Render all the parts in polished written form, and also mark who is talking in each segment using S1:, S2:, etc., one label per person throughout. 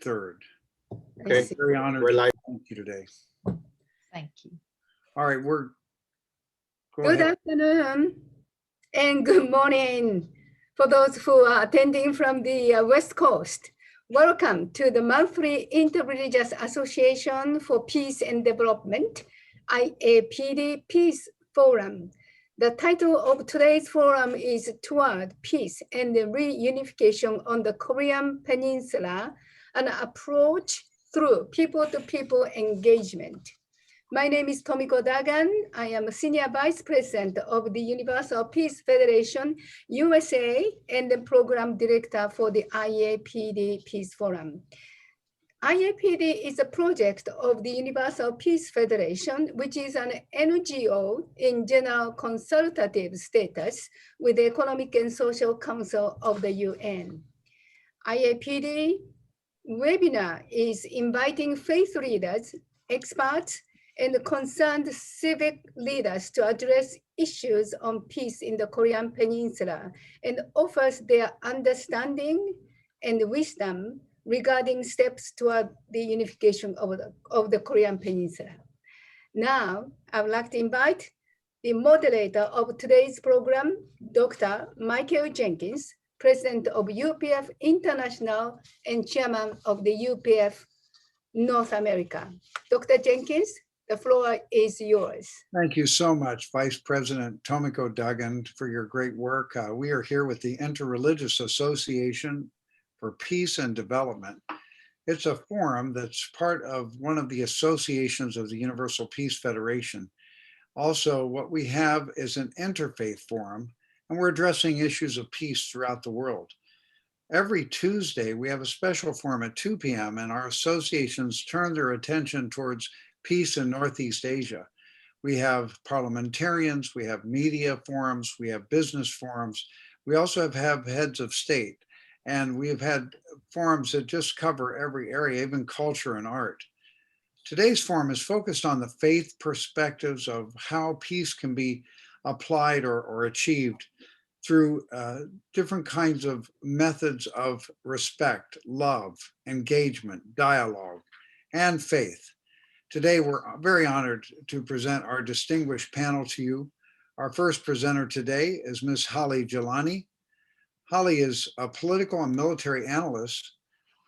S1: 3rd.
S2: Okay.
S1: Very honored
S2: We're
S1: to
S2: live.
S1: thank you today.
S3: Thank you.
S1: All right, go
S4: Good
S1: ahead.
S4: afternoon and good morning for those who are attending from the West Coast. Welcome to the monthly Interreligious Association for Peace and Development, Iapd Peace Forum. The title of today's forum is Toward Peace and Reunification on the Korean Peninsula, an approach through people-to-people engagement. My name is Tomiko Dagan. I am a Senior Vice President of the Universal Peace Federation, USA, and the Program Director for the Iapd Peace Forum. Iapd is a project of the Universal Peace Federation, which is an NGO in general consultative status with the Economic and Social Council of the UN. Iapd webinar is inviting faith leaders, experts, and concerned civic leaders to address issues on peace in the Korean Peninsula and offers their understanding and wisdom regarding steps toward the unification of the Korean Peninsula. Now, I would like to invite the moderator of today's program, Dr. Michael Jenkins, President of UPF International and Chairman of the UPF North America. Dr. Jenkins, the floor is yours.
S1: Thank you so much, Vice President Tomiko Dagan, for your great work. We are here with the Interreligious Association for Peace and Development. It's a forum that's part of one of the associations of the Universal Peace Federation. Also, what we have is an interfaith forum, and we're addressing issues of peace throughout the world. Every Tuesday, we have a special forum at 2 p.m., and our associations turn their attention towards peace in Northeast Asia. We have parliamentarians, we have media forums, we have business forums. We also have heads of state, and we've had forums that just cover every area, even culture and art. Today's forum is focused on the faith perspectives of how peace can be applied or achieved through different kinds of methods of respect, love, engagement, dialogue, and faith. Today, we're very honored to present our distinguished panel to you. Our first presenter today is Ms. Holly Jelani. Holly is a political and military analyst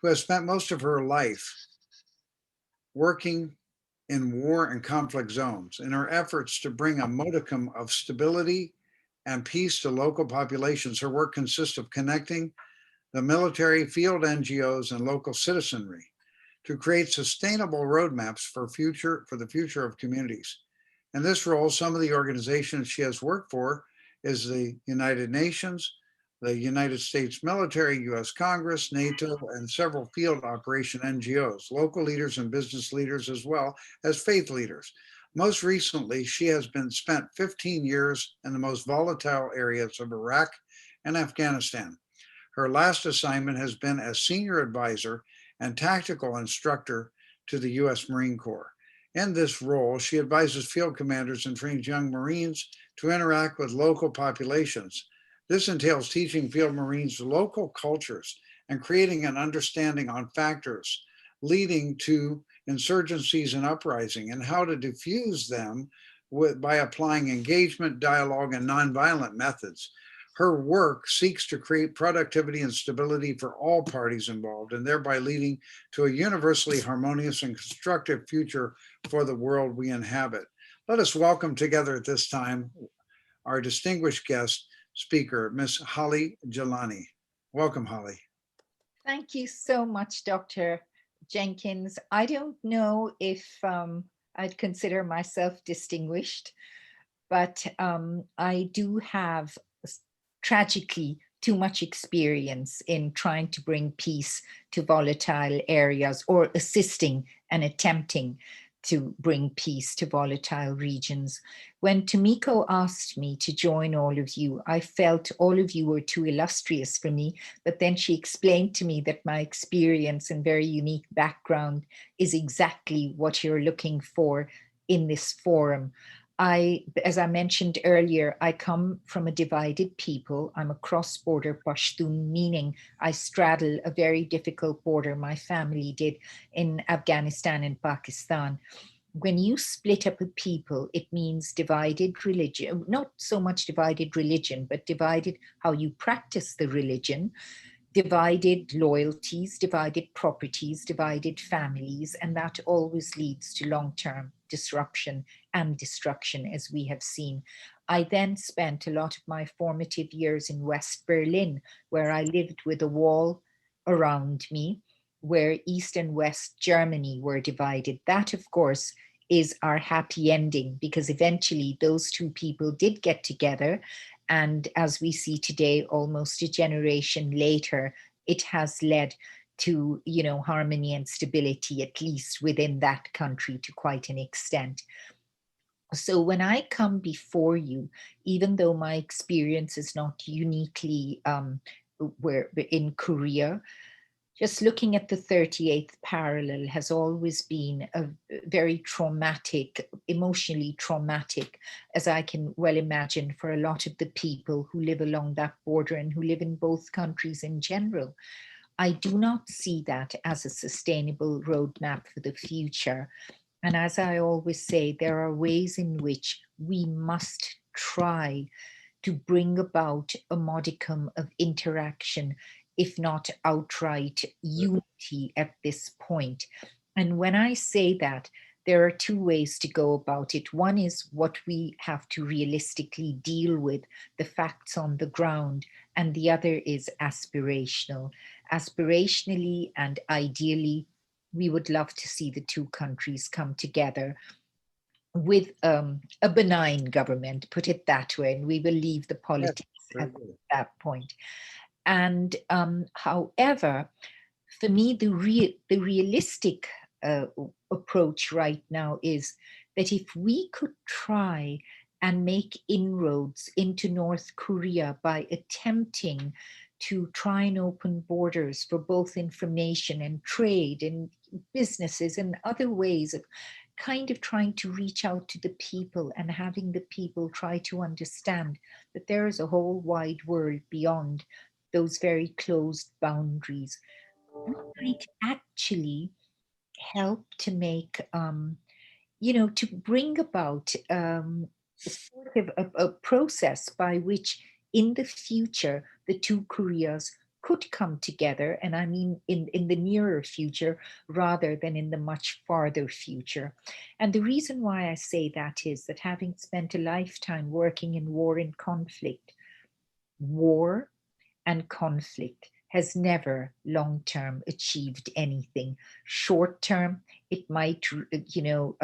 S1: who has spent most of her life working in war and conflict zones. In her efforts to bring a modicum of stability and peace to local populations, her work consists of connecting the military, field NGOs, and local citizenry to create sustainable roadmaps for the future of communities. In this role, some of the organizations she has worked for is the United Nations, the United States military, US Congress, NATO, and several field operation NGOs, local leaders and business leaders, as well as faith leaders. Most recently, she has spent 15 years in the most volatile areas of Iraq and Afghanistan. Her last assignment has been as senior advisor and tactical instructor to the US Marine Corps. In this role, she advises field commanders and trains young Marines to interact with local populations. This entails teaching field Marines local cultures and creating an understanding on factors leading to insurgencies and uprising and how to diffuse them by applying engagement, dialogue, and nonviolent methods. Her work seeks to create productivity and stability for all parties involved, and thereby leading to a universally harmonious and constructive future for the world we inhabit. Let us welcome together at this time our distinguished guest speaker, Ms. Holly Jelani. Welcome, Holly.
S3: Thank you so much, Dr. Jenkins. I don't know if I'd consider myself distinguished, but I do have tragically too much experience in trying to bring peace to volatile areas or assisting and attempting to bring peace to volatile regions. When Tomiko asked me to join all of you, I felt all of you were too illustrious for me, but then she explained to me that my experience and very unique background is exactly what you're looking for in this forum. as I mentioned earlier, I come from a divided people. I'm a cross-border Pashtun, meaning I straddle a very difficult border. My family did in Afghanistan and Pakistan. When you split up a people, it means divided religion, not so much divided religion, but divided how you practice the religion, divided loyalties, divided properties, divided families, and that always leads to long-term disruption and destruction, as we have seen. I then spent a lot of my formative years in West Berlin, where I lived with a wall around me, where East and West Germany were divided. That, of course, is our happy ending, because eventually those two people did get together. And as we see today, almost a generation later, it has led to, you know, harmony and stability, at least within that country to quite an extent. So when I come before you, even though my experience is not uniquely where in Korea, just looking at the 38th parallel has always been a very traumatic, emotionally traumatic, as I can well imagine, for a lot of the people who live along that border and who live in both countries in general. I do not see that as a sustainable roadmap for the future. And as I always say, there are ways in which we must try to bring about a modicum of interaction, if not outright unity at this point. And when I say that, there are two ways to go about it. One is what we have to realistically deal with, the facts on the ground, and the other is aspirational. Aspirationally and ideally, we would love to see the two countries come together with a benign government, put it that way, and we will leave the politics at that point. And however, for me, the realistic approach right now is that if we could try and make inroads into North Korea by attempting to try and open borders for both information and trade and businesses and other ways of kind of trying to reach out to the people and having the people try to understand that there is a whole wide world beyond those very closed boundaries, we might actually help to make, you know, to bring about sort of a process by which in the future the two Koreas could come together, and I mean in the nearer future rather than in the much farther future. And the reason why I say that is that having spent a lifetime working in war and conflict, war and conflict has never long-term achieved anything. Short-term, it might, you know,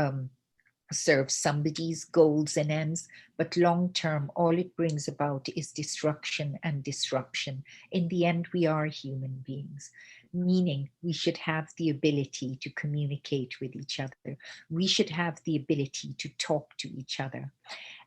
S3: serve somebody's goals and ends, but long-term, all it brings about is destruction and disruption. In the end, we are human beings, meaning we should have the ability to communicate with each other. We should have the ability to talk to each other.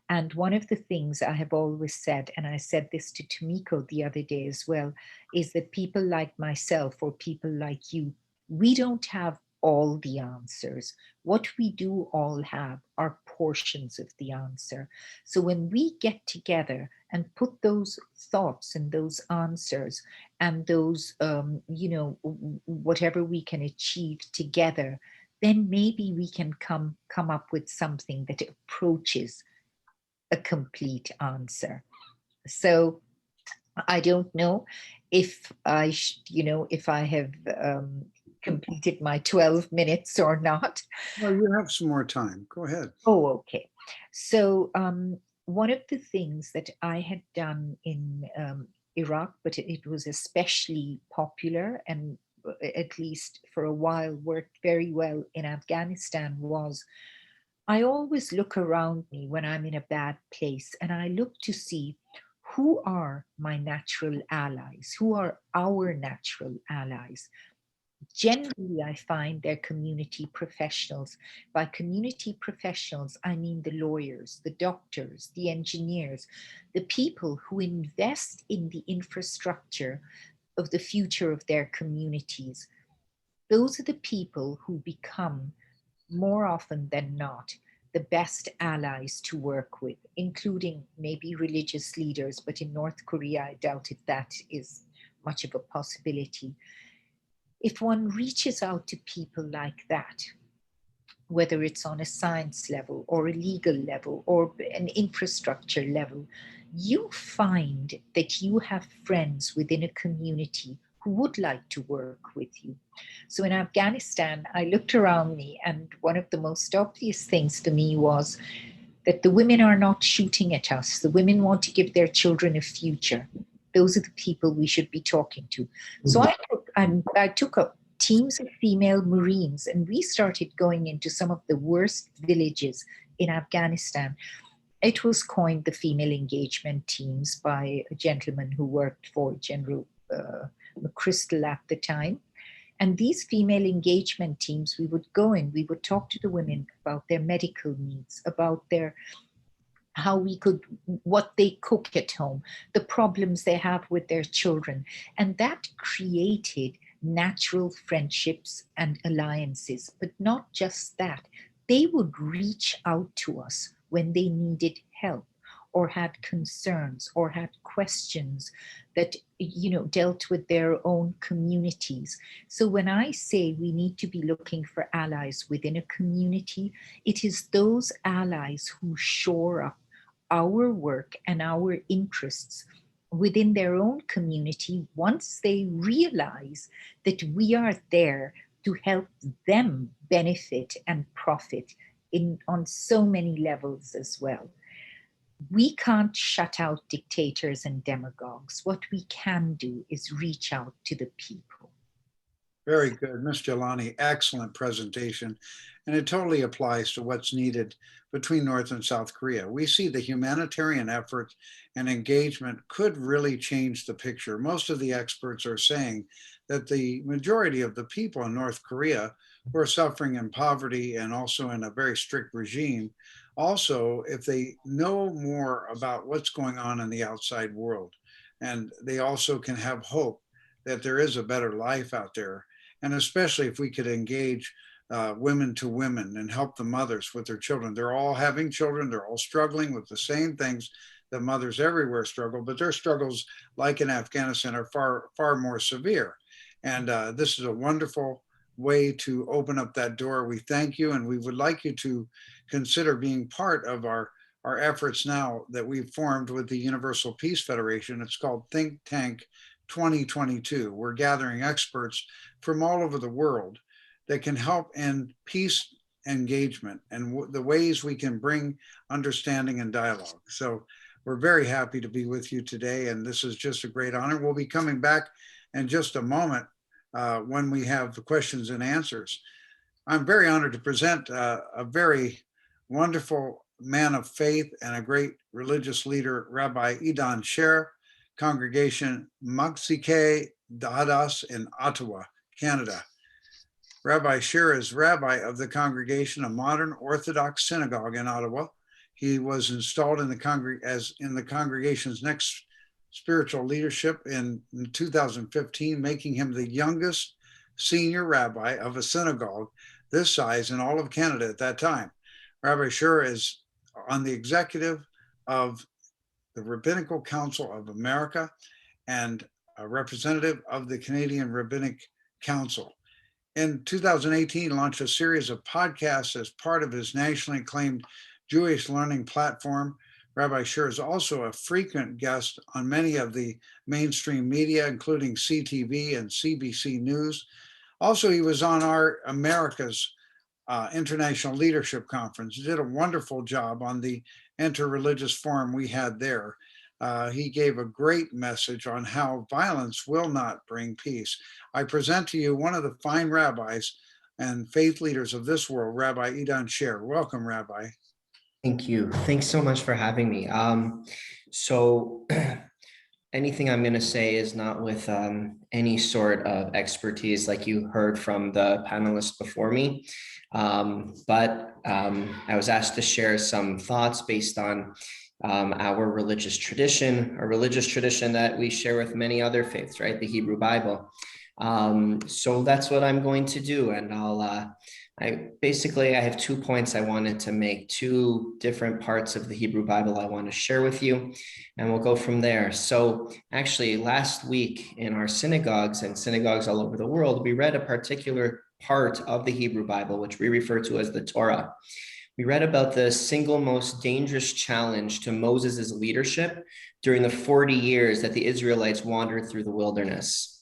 S3: And one of the things I have always said, and I said this to Tomiko the other day as well, is that people like myself or people like you, we don't have all the answers. What we do all have are portions of the answer. So when we get together and put those thoughts and those answers and those, you know, whatever we can achieve together, then maybe we can come up with something that approaches a complete answer. So I don't know if I, you know, if I have completed my 12 minutes or not.
S1: Well, you have some more time. Go ahead.
S3: Oh, okay. So one of the things that I had done in Iraq, but it was especially popular and at least for a while worked very well in Afghanistan, was I always look around me when I'm in a bad place and I look to see who are my natural allies, who are our natural allies. Generally, I find they're community professionals. By community professionals, I mean the lawyers, the doctors, the engineers, the people who invest in the infrastructure of the future of their communities. Those are the people who become, more often than not, the best allies to work with, including maybe religious leaders, but in North Korea, I doubt if that is much of a possibility. If one reaches out to people like that, whether it's on a science level or a legal level or an infrastructure level, you find that you have friends within a community who would like to work with you. So in Afghanistan, I looked around me, and one of the most obvious things for me was that the women are not shooting at us. The women want to give their children a future. Those are the people we should be talking to. So I took up teams of female Marines, and we started going into some of the worst villages in Afghanistan. It was coined the female engagement teams by a gentleman who worked for General McChrystal at the time. And these female engagement teams, we would go in, we would talk to the women about their medical needs, about their what they cook at home, the problems they have with their children. And that created natural friendships and alliances. But not just that, they would reach out to us when they needed help or had concerns or had questions that, dealt with their own communities. So when I say we need to be looking for allies within a community, it is those allies who shore up our work and our interests within their own community once they realize that we are there to help them benefit and profit on so many levels as well. We can't shut out dictators and demagogues. What we can do is reach out to the people.
S1: Very good, Ms. Jelani, excellent presentation. And it totally applies to what's needed between North and South Korea. We see the humanitarian effort and engagement could really change the picture. Most of the experts are saying that the majority of the people in North Korea who are suffering in poverty and also in a very strict regime, also, if they know more about what's going on in the outside world, and they also can have hope that there is a better life out there. And especially if we could engage women to women and help the mothers with their children. They're all having children. They're all struggling with the same things that mothers everywhere struggle, but their struggles, like in Afghanistan, are far, far more severe. And this is a wonderful way to open up that door. We thank you, and we would like you to consider being part of our efforts now that we've formed with the Universal Peace Federation. It's called Think Tank 2022. We're gathering experts from all over the world that can help in peace engagement and the ways we can bring understanding and dialogue. So we're very happy to be with you today, and this is just a great honor. We'll be coming back in just a moment when we have the questions and answers. I'm very honored to present a very wonderful man of faith and a great religious leader, Rabbi Idan Scher, Congregation Machzikei Hadas in Ottawa, Canada. Rabbi Scher is rabbi of the congregation, a modern Orthodox synagogue in Ottawa. He was installed in the congregation's next spiritual leadership in 2015, making him the youngest senior rabbi of a synagogue this size in all of Canada at that time. Rabbi Scher is on the executive of the Rabbinical Council of America and a representative of the Canadian Rabbinic Council. In 2018, launched a series of podcasts as part of his nationally acclaimed Jewish learning platform. Rabbi Scher is also a frequent guest on many of the mainstream media, including CTV and CBC News. Also, he was on our America's International Leadership Conference. He did a wonderful job on the interreligious forum we had there. He gave a great message on how violence will not bring peace. I present to you one of the fine rabbis and faith leaders of this world, Rabbi Idan Scher. Welcome, Rabbi.
S2: Thank you. Thanks so much for having me. So anything I'm going to say is not with any sort of expertise like you heard from the panelists before me. But I was asked to share some thoughts based on our religious tradition, a religious tradition that we share with many other faiths, right? The Hebrew Bible. So that's what I'm going to do. And I have 2 points I wanted to make, 2 different parts of the Hebrew Bible I want to share with you, and we'll go from there. So actually last week in our synagogues and synagogues all over the world, we read a particular part of the Hebrew Bible, which we refer to as the Torah. We read about the single most dangerous challenge to Moses' leadership during the 40 years that the Israelites wandered through the wilderness.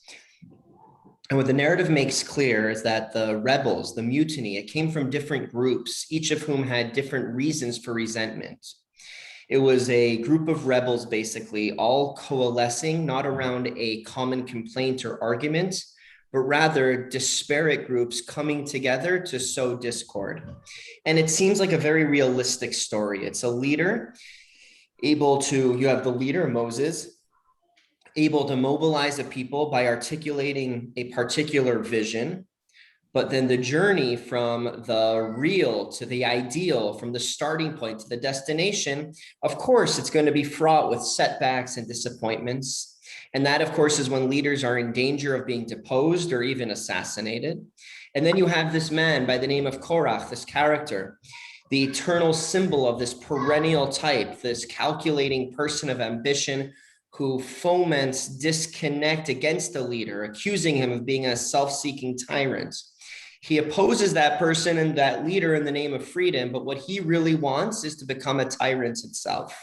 S2: And what the narrative makes clear is that the rebels, the mutiny, it came from different groups, each of whom had different reasons for resentment. It was a group of rebels, basically, all coalescing, not around a common complaint or argument, but rather disparate groups coming together to sow discord. And it seems like a very realistic story. It's a leader you have the leader, Moses, able to mobilize a people by articulating a particular vision, but then the journey from the real to the ideal, from the starting point to the destination, of course, it's going to be fraught with setbacks and disappointments. And that, of course, is when leaders are in danger of being deposed or even assassinated. And then you have this man by the name of Korach, this character, the eternal symbol of this perennial type, this calculating person of ambition, who foments disconnect against the leader, accusing him of being a self-seeking tyrant. He opposes that person and that leader in the name of freedom, but what he really wants is to become a tyrant himself.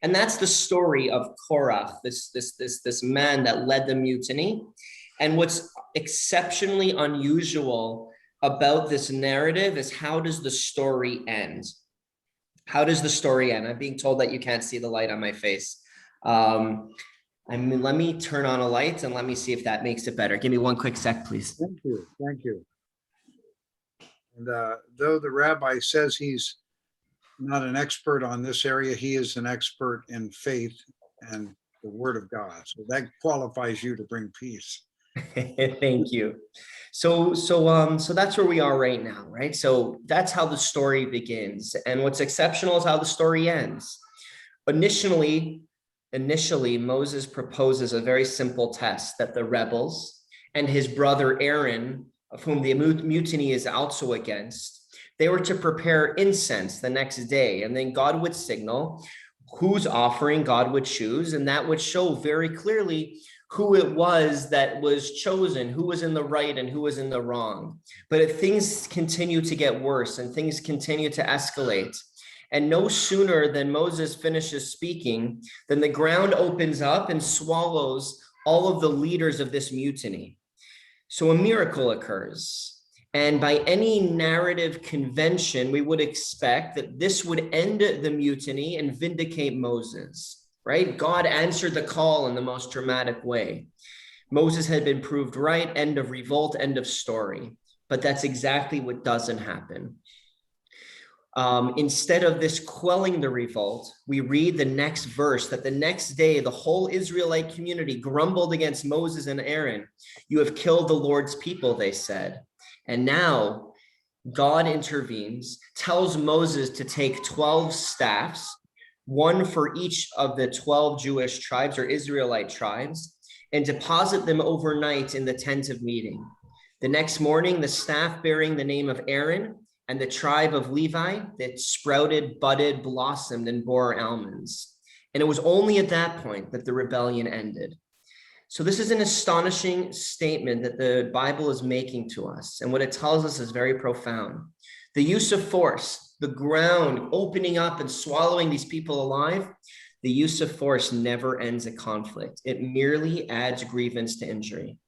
S2: And that's the story of Korach, this man that led the mutiny. And what's exceptionally unusual about this narrative is, how does the story end? How does the story end? I'm being told that you can't see the light on my face. Let me turn on a light and let me see if that makes it better. Give me one quick sec, please.
S1: Thank you. Thank you. And though the rabbi says he's not an expert on this area, he is an expert in faith and the word of God. So that qualifies you to bring peace.
S2: Thank you. So that's where we are right now, right? So that's how the story begins. And what's exceptional is how the story ends. Initially, Moses proposes a very simple test that the rebels and his brother Aaron, of whom the mutiny is also against, they were to prepare incense the next day, and then God would signal whose offering God would choose, and that would show very clearly who it was that was chosen, who was in the right and who was in the wrong. But if things continue to get worse and things continue to escalate, and no sooner than Moses finishes speaking, then the ground opens up and swallows all of the leaders of this mutiny. So a miracle occurs. And by any narrative convention, we would expect that this would end the mutiny and vindicate Moses, right? God answered the call in the most dramatic way. Moses had been proved right, end of revolt, end of story. But that's exactly what doesn't happen. Instead of this quelling the revolt, we read the next verse that the next day, the whole Israelite community grumbled against Moses and Aaron. You have killed the Lord's people, they said. And now God intervenes, tells Moses to take 12 staffs, one for each of the 12 Jewish tribes or Israelite tribes, and deposit them overnight in the tent of meeting. The next morning, the staff bearing the name of Aaron and the tribe of Levi that sprouted, budded, blossomed, and bore almonds. And it was only at that point that the rebellion ended. So this is an astonishing statement that the Bible is making to us. And what it tells us is very profound. The use of force, the ground opening up and swallowing these people alive, the use of force never ends a conflict. It merely adds grievance to injury.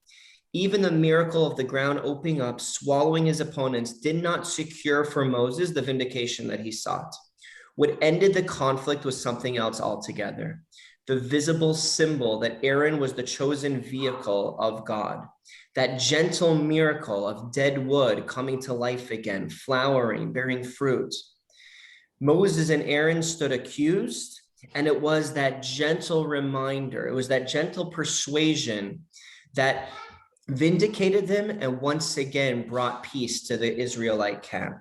S2: Even the miracle of the ground opening up, swallowing his opponents, did not secure for Moses the vindication that he sought. What ended the conflict was something else altogether. The visible symbol that Aaron was the chosen vehicle of God. That gentle miracle of dead wood coming to life again, flowering, bearing fruit. Moses and Aaron stood accused, and it was that gentle reminder, it was that gentle persuasion that vindicated them and once again brought peace to the Israelite camp.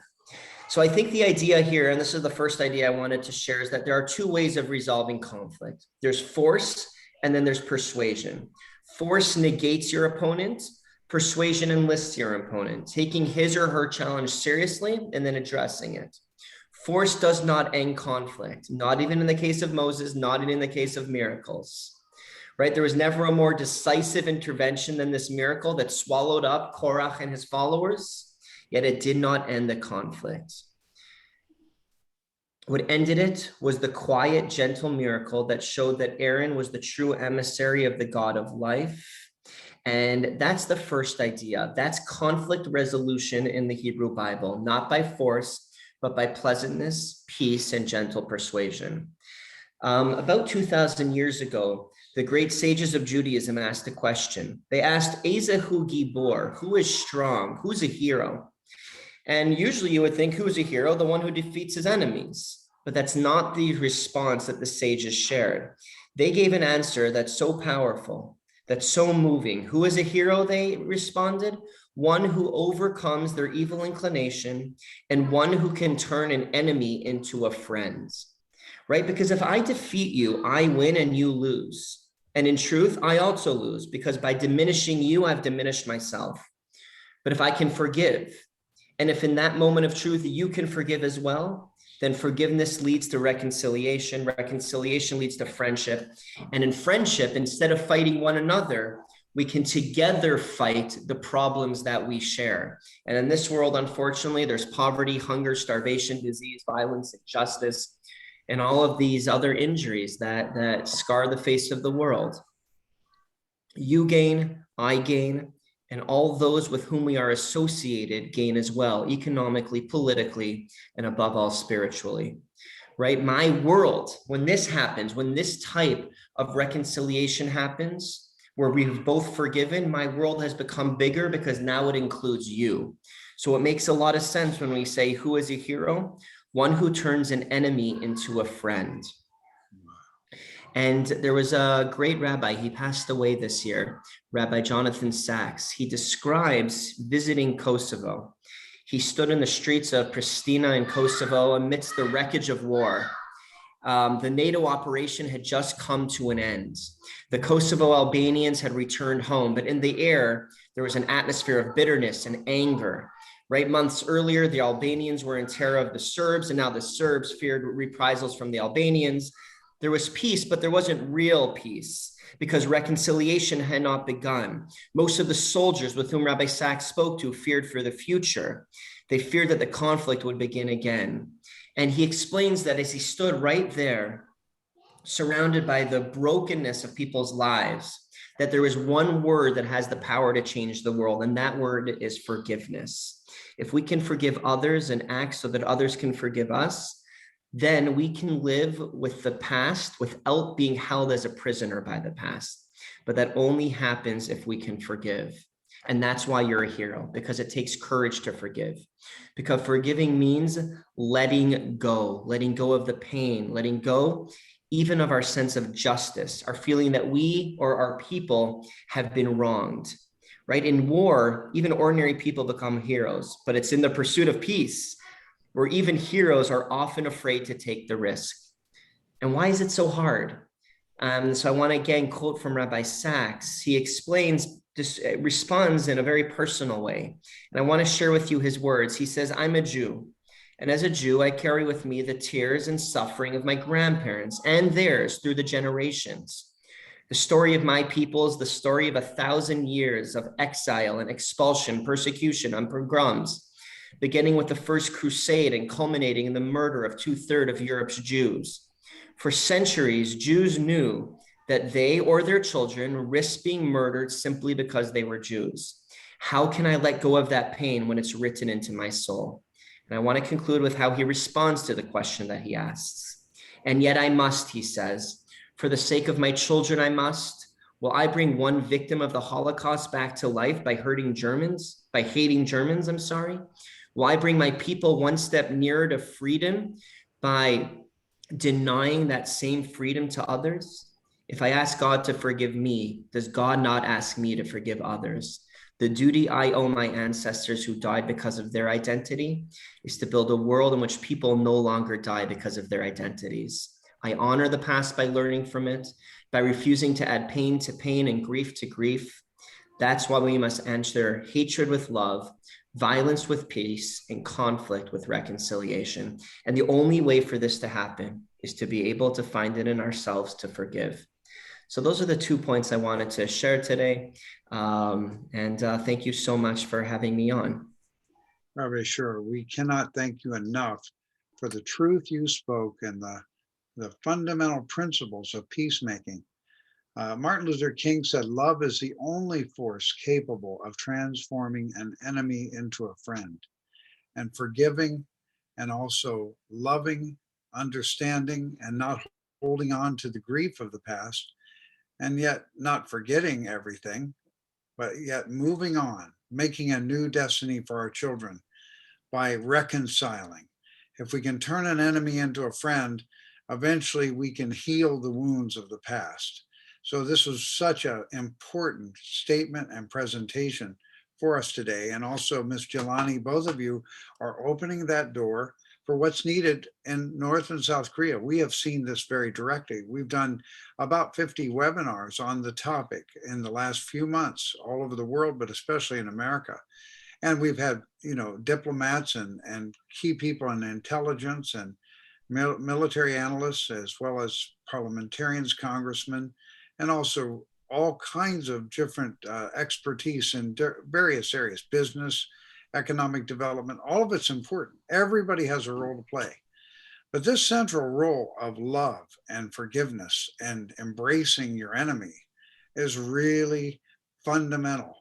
S2: So I think the idea here, and this is the first idea I wanted to share, is that there are 2 ways of resolving conflict. There's force and then there's persuasion. Force negates your opponent. Persuasion enlists your opponent, taking his or her challenge seriously and then addressing it. Force does not end conflict, not even in the case of Moses, not even in the case of miracles, right? There was never a more decisive intervention than this miracle that swallowed up Korach and his followers, yet it did not end the conflict. What ended it was the quiet, gentle miracle that showed that Aaron was the true emissary of the God of life. And that's the first idea. That's conflict resolution in the Hebrew Bible, not by force, but by pleasantness, peace, and gentle persuasion. About 2,000 years ago, the great sages of Judaism asked a question. They asked, Ezehu Gibor, who is strong? Who's a hero? And usually you would think, who's a hero? The one who defeats his enemies. But that's not the response that the sages shared. They gave an answer that's so powerful, that's so moving. Who is a hero, they responded? One who overcomes their evil inclination and one who can turn an enemy into a friend, right? Because if I defeat you, I win and you lose. And in truth, I also lose because by diminishing you, I've diminished myself. But if I can forgive, and if in that moment of truth, you can forgive as well, then forgiveness leads to reconciliation. Reconciliation leads to friendship. And in friendship, instead of fighting one another, we can together fight the problems that we share. And in this world, unfortunately, there's poverty, hunger, starvation, disease, violence, injustice, and all of these other injuries that scar the face of the world. You gain, I gain, and all those with whom we are associated gain as well, economically, politically, and above all, spiritually, right? My world, when this happens, when this type of reconciliation happens, where we've both forgiven, my world has become bigger because now it includes you. So it makes a lot of sense when we say, who is a hero? One who turns an enemy into a friend. And there was a great rabbi, he passed away this year, Rabbi Jonathan Sachs. He describes visiting Kosovo. He stood in the streets of Pristina in Kosovo amidst the wreckage of war. The NATO operation had just come to an end. The Kosovo Albanians had returned home, but in the air, there was an atmosphere of bitterness and anger. Right, months earlier, the Albanians were in terror of the Serbs, and now the Serbs feared reprisals from the Albanians. There was peace, but there wasn't real peace because reconciliation had not begun. Most of the soldiers with whom Rabbi Sachs spoke to feared for the future. They feared that the conflict would begin again. And he explains that as he stood right there, surrounded by the brokenness of people's lives, that there is one word that has the power to change the world, and that word is forgiveness. If we can forgive others and act so that others can forgive us, then we can live with the past without being held as a prisoner by the past. But that only happens if we can forgive. And that's why you're a hero, because it takes courage to forgive. Because forgiving means letting go of the pain, letting go even of our sense of justice, our feeling that we or our people have been wronged, right? In war, even ordinary people become heroes, but it's in the pursuit of peace where even heroes are often afraid to take the risk. And why is it so hard? So I want to again quote from Rabbi Sachs. He explains, responds in a very personal way. And I want to share with you his words. He says, I'm a Jew. And as a Jew, I carry with me the tears and suffering of my grandparents and theirs through the generations. The story of my people is the story of 1,000 years of exile and expulsion, persecution, and pogroms, beginning with the First Crusade and culminating in the murder of 2/3 of Europe's Jews. For centuries, Jews knew that they or their children risked being murdered simply because they were Jews. How can I let go of that pain when it's written into my soul? And I want to conclude with how he responds to the question that he asks. And yet I must, he says, for the sake of my children, I must. Will I bring one victim of the Holocaust back to life by hating Germans? Will I bring my people one step nearer to freedom by denying that same freedom to others? If I ask God to forgive me, does God not ask me to forgive others? The duty I owe my ancestors who died because of their identity is to build a world in which people no longer die because of their identities. I honor the past by learning from it, by refusing to add pain to pain and grief to grief. That's why we must answer hatred with love, violence with peace, and conflict with reconciliation. And the only way for this to happen is to be able to find it in ourselves to forgive. So those are the 2 points I wanted to share today. Thank you so much for having me on.
S1: Rabbi Scher, we cannot thank you enough for the truth you spoke and the fundamental principles of peacemaking. Martin Luther King said, love is the only force capable of transforming an enemy into a friend. And forgiving and also loving, understanding, and not holding on to the grief of the past, and yet not forgetting everything, but yet moving on, making a new destiny for our children by reconciling. If we can turn an enemy into a friend, eventually we can heal the wounds of the past. So this was such an important statement and presentation for us today. And also, Ms. Jelani, both of you are opening that door for what's needed in North and South Korea. We have seen this very directly. We've done about 50 webinars on the topic in the last few months all over the world, but especially in America. And we've had, diplomats and key people in intelligence and military analysts, as well as parliamentarians, congressmen, and also all kinds of different expertise in various areas, business, economic development, all of it's important. Everybody has a role to play. But this central role of love and forgiveness and embracing your enemy is really fundamental.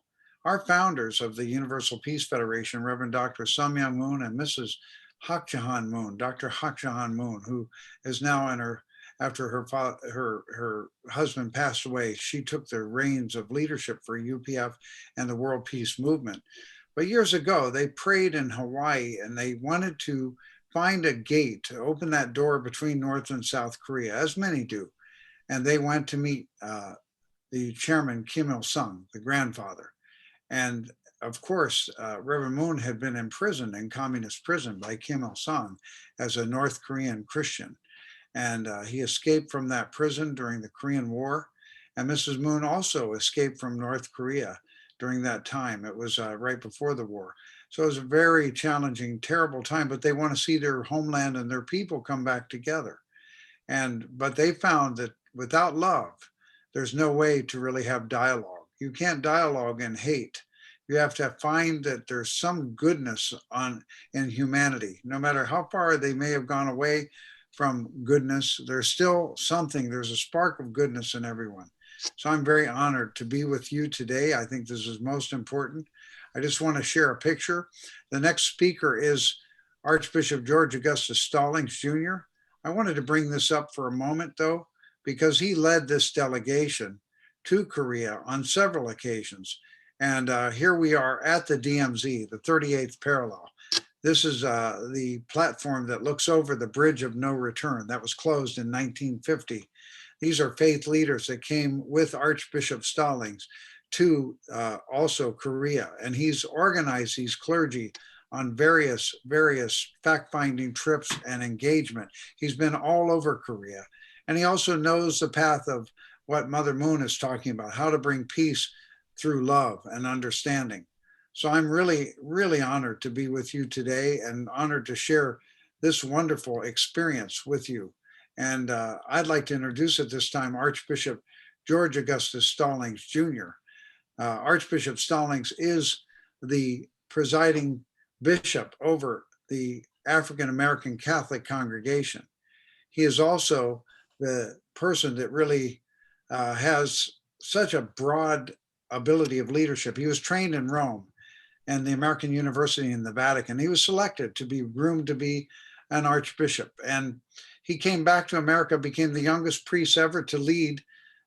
S1: Our founders of the Universal Peace Federation, Reverend Dr. Myung Moon and Mrs. Hak Jahan Moon, Dr. Hak Jahan Moon, who is now in after her husband passed away, she took the reins of leadership for UPF and the World Peace Movement. But years ago, they prayed in Hawaii and they wanted to find a gate to open that door between North and South Korea, as many do. And they went to meet the chairman, Kim Il-sung, the grandfather. And of course, Reverend Moon had been imprisoned in communist prison by Kim Il-sung as a North Korean Christian. And he escaped from that prison during the Korean War. And Mrs. Moon also escaped from North Korea during that time. It was right before the war. So it was a very challenging, terrible time, but they want to see their homeland and their people come back together. But they found that without love, there's no way to really have dialogue. You can't dialogue in hate. You have to find that there's some goodness in humanity. No matter how far they may have gone away from goodness, there's still something, there's a spark of goodness in everyone. So I'm very honored to be with you today. I think this is most important. I just want to share a picture. The next speaker is Archbishop George Augustus Stallings, Jr. I wanted to bring this up for a moment, though, because he led this delegation to Korea on several occasions. And here we are at the DMZ, the 38th parallel. This is the platform that looks over the Bridge of No Return that was closed in 1950. These are faith leaders that came with Archbishop Stallings to also Korea. And he's organized these clergy on various fact-finding trips and engagement. He's been all over Korea. And he also knows the path of what Mother Moon is talking about, how to bring peace through love and understanding. So I'm really, really honored to be with you today and honored to share this wonderful experience with you. And I'd like to introduce at this time Archbishop George Augustus Stallings, Jr. Archbishop Stallings is the presiding bishop over the African American Catholic congregation. He is also the person that really has such a broad ability of leadership. He was trained in Rome and the American University in the Vatican. He was selected to be groomed to be an archbishop. And he came back to America, became the youngest priest ever to lead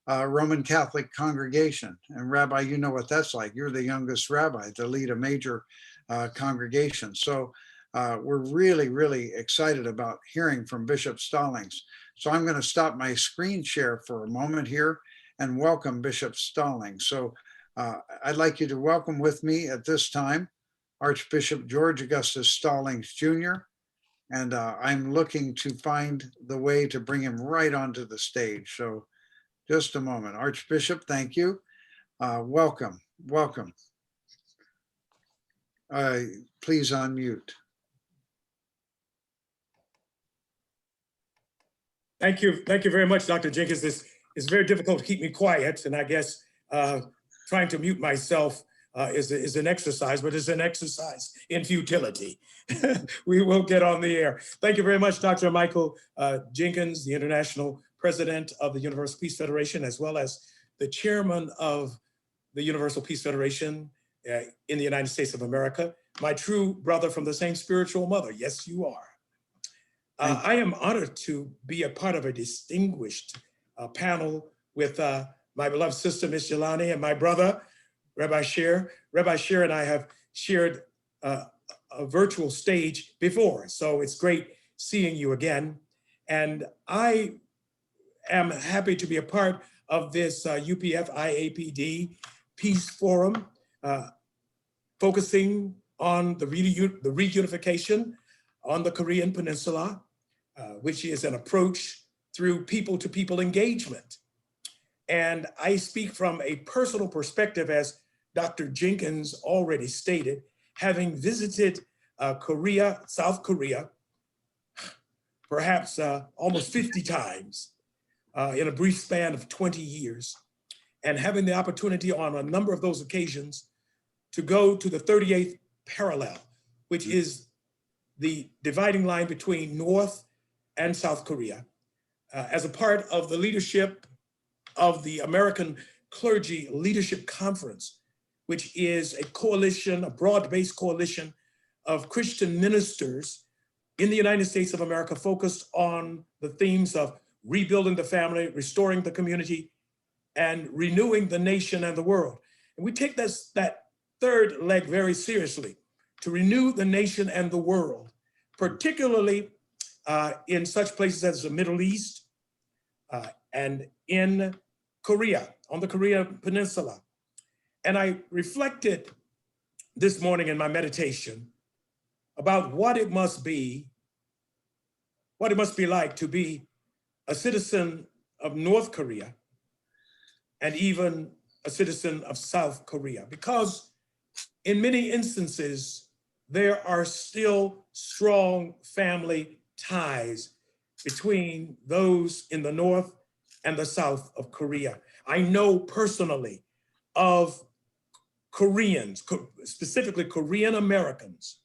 S1: a Roman Catholic congregation. And Rabbi, you know what that's like. You're the youngest rabbi to lead a major congregation. So we're really, really excited about hearing from Bishop Stallings. So I'm going to stop my screen share for a moment here and welcome Bishop Stallings. So I'd like you to welcome with me at this time, Archbishop George Augustus Stallings, Jr. And I'm looking to find the way to bring him right onto the stage. So just a moment. Archbishop, thank you. Welcome. welcome. Please unmute.
S5: Thank you. Thank you very much, Dr. Jenkins. This is very difficult to keep me quiet, and I guess trying to mute myself is an exercise, but it's an exercise in futility. We will get on the air. Thank you very much, Dr. Michael Jenkins, the International President of the Universal Peace Federation, as well as the Chairman of the Universal Peace Federation in the United States of America, my true brother from the same spiritual mother. Yes, you are. I am honored to be a part of a distinguished panel with my beloved sister, Miss Jelani, and my brother, Rabbi Scher. Rabbi Scher and I have shared a virtual stage before, so it's great seeing you again. And I am happy to be a part of this UPF Iapd Peace Forum, focusing on the reunification on the Korean Peninsula, which is an approach through people-to-people engagement. And I speak from a personal perspective, as Dr. Jenkins already stated, having visited Korea, South Korea, perhaps almost 50 times in a brief span of 20 years, and having the opportunity on a number of those occasions to go to the 38th parallel, which is the dividing line between North and South Korea, as a part of the leadership of the American Clergy Leadership Conference, which is a coalition, a broad-based coalition of Christian ministers in the United States of America, focused on the themes of rebuilding the family, restoring the community, and renewing the nation and the world. And we take that third leg very seriously, to renew the nation and the world, particularly in such places as the Middle East and in Korea, on the Korean Peninsula. And I reflected this morning in my meditation about what it must be like to be a citizen of North Korea and even a citizen of South Korea, because in many instances, there are still strong family ties between those in the North and the South of Korea. I know personally of Koreans, specifically Korean Americans,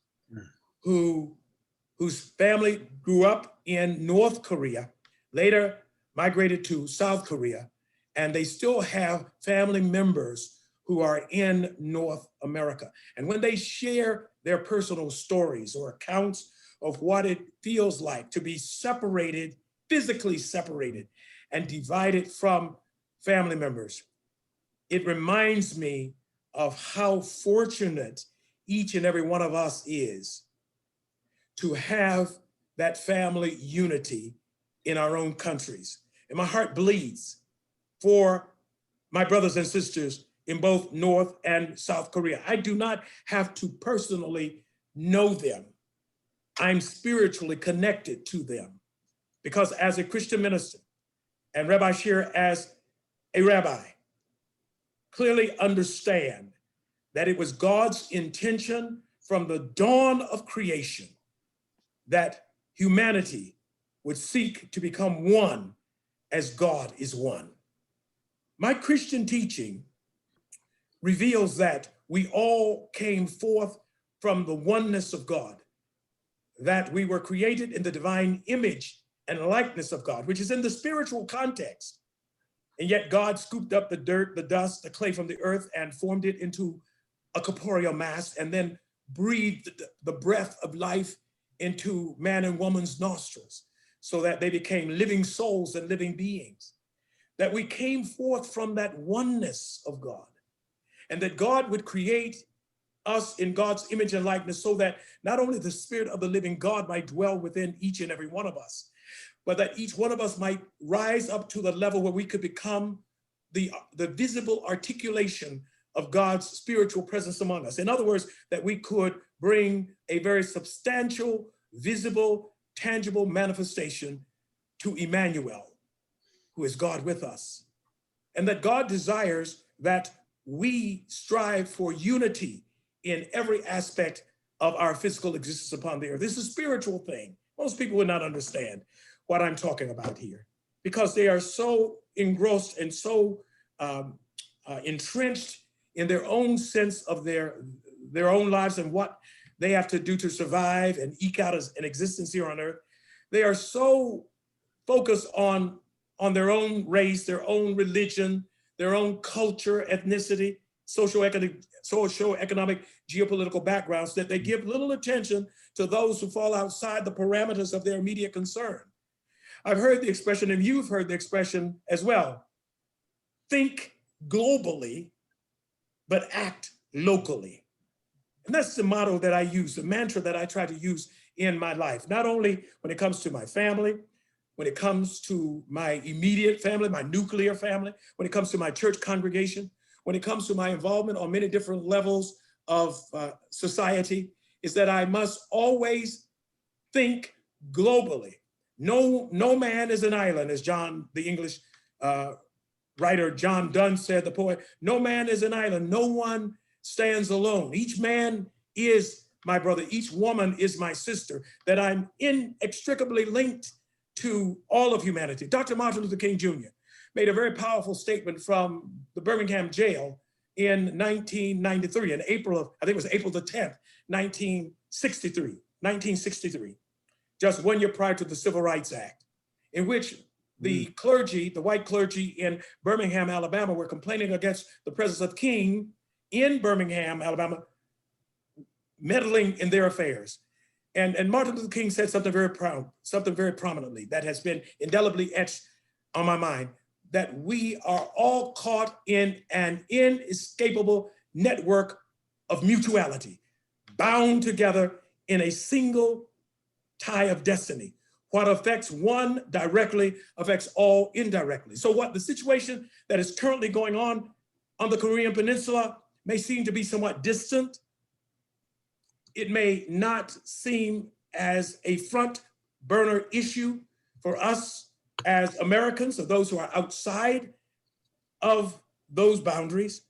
S5: whose family grew up in North Korea, later migrated to South Korea, and they still have family members who are in North America. And when they share their personal stories or accounts of what it feels like to be separated, physically separated, and divided from family members, it reminds me of how fortunate each and every one of us is to have that family unity in our own countries. And my heart bleeds for my brothers and sisters in both North and South Korea. I do not have to personally know them. I'm spiritually connected to them, because as a Christian minister and Rabbi Scher as a rabbi, clearly understand that it was God's intention from the dawn of creation that humanity would seek to become one as God is one. My Christian teaching reveals that we all came forth from the oneness of God, that we were created in the divine image and likeness of God, which is in the spiritual context. And yet God scooped up the dirt, the dust, the clay from the earth and formed it into a corporeal mass, and then breathed the breath of life into man and woman's nostrils, so that they became living souls and living beings. That we came forth from that oneness of God, and that God would create us in God's image and likeness, so that not only the Spirit of the living God might dwell within each and every one of us, but that each one of us might rise up to the level where we could become the visible articulation of God's spiritual presence among us. In other words, that we could bring a very substantial, visible, tangible manifestation to Emmanuel, who is God with us. And that God desires that we strive for unity in every aspect of our physical existence upon the earth. This is a spiritual thing. Most people would not understand what I'm talking about here because they are so engrossed and so entrenched in their own sense of their own lives and what they have to do to survive and eke out an existence here on earth. They are so focused on their own race, their own religion, their own culture, ethnicity, socioeconomic, geopolitical backgrounds that they give little attention to those who fall outside the parameters of their immediate concern. I've heard the expression, and you've heard the expression as well, think globally, but act locally. And that's the motto that I use, the mantra that I try to use in my life, not only when it comes to my family, when it comes to my immediate family, my nuclear family, when it comes to my church congregation, when it comes to my involvement on many different levels of society, is that I must always think globally. No man is an island, as John, the English writer John Donne said, the poet. No man is an island. No one stands alone. Each man is my brother. Each woman is my sister, that I'm inextricably linked to all of humanity. Dr. Martin Luther King Jr. made a very powerful statement from the Birmingham jail in 1993, in April of, I think it was April the 10th, 1963, just 1 year prior to the Civil Rights Act, in which the clergy, the white clergy in Birmingham, Alabama, were complaining against the presence of King in Birmingham, Alabama, meddling in their affairs. And Martin Luther King said something very prominently that has been indelibly etched on my mind, that we are all caught in an inescapable network of mutuality, bound together in a single tie of destiny. What affects one directly affects all indirectly. So what the situation that is currently going on the Korean Peninsula may seem to be somewhat distant. It may not seem as a front burner issue for us as Americans or those who are outside of those boundaries,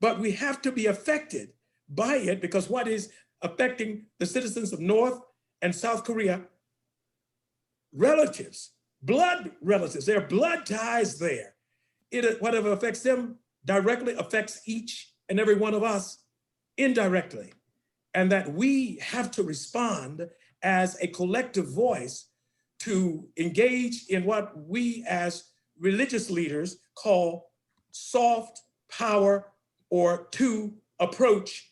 S5: but we have to be affected by it because what is affecting the citizens of North and South Korea, relatives, blood relatives, there are blood ties there. Whatever affects them directly affects each and every one of us indirectly. And that we have to respond as a collective voice to engage in what we as religious leaders call soft power or two-approach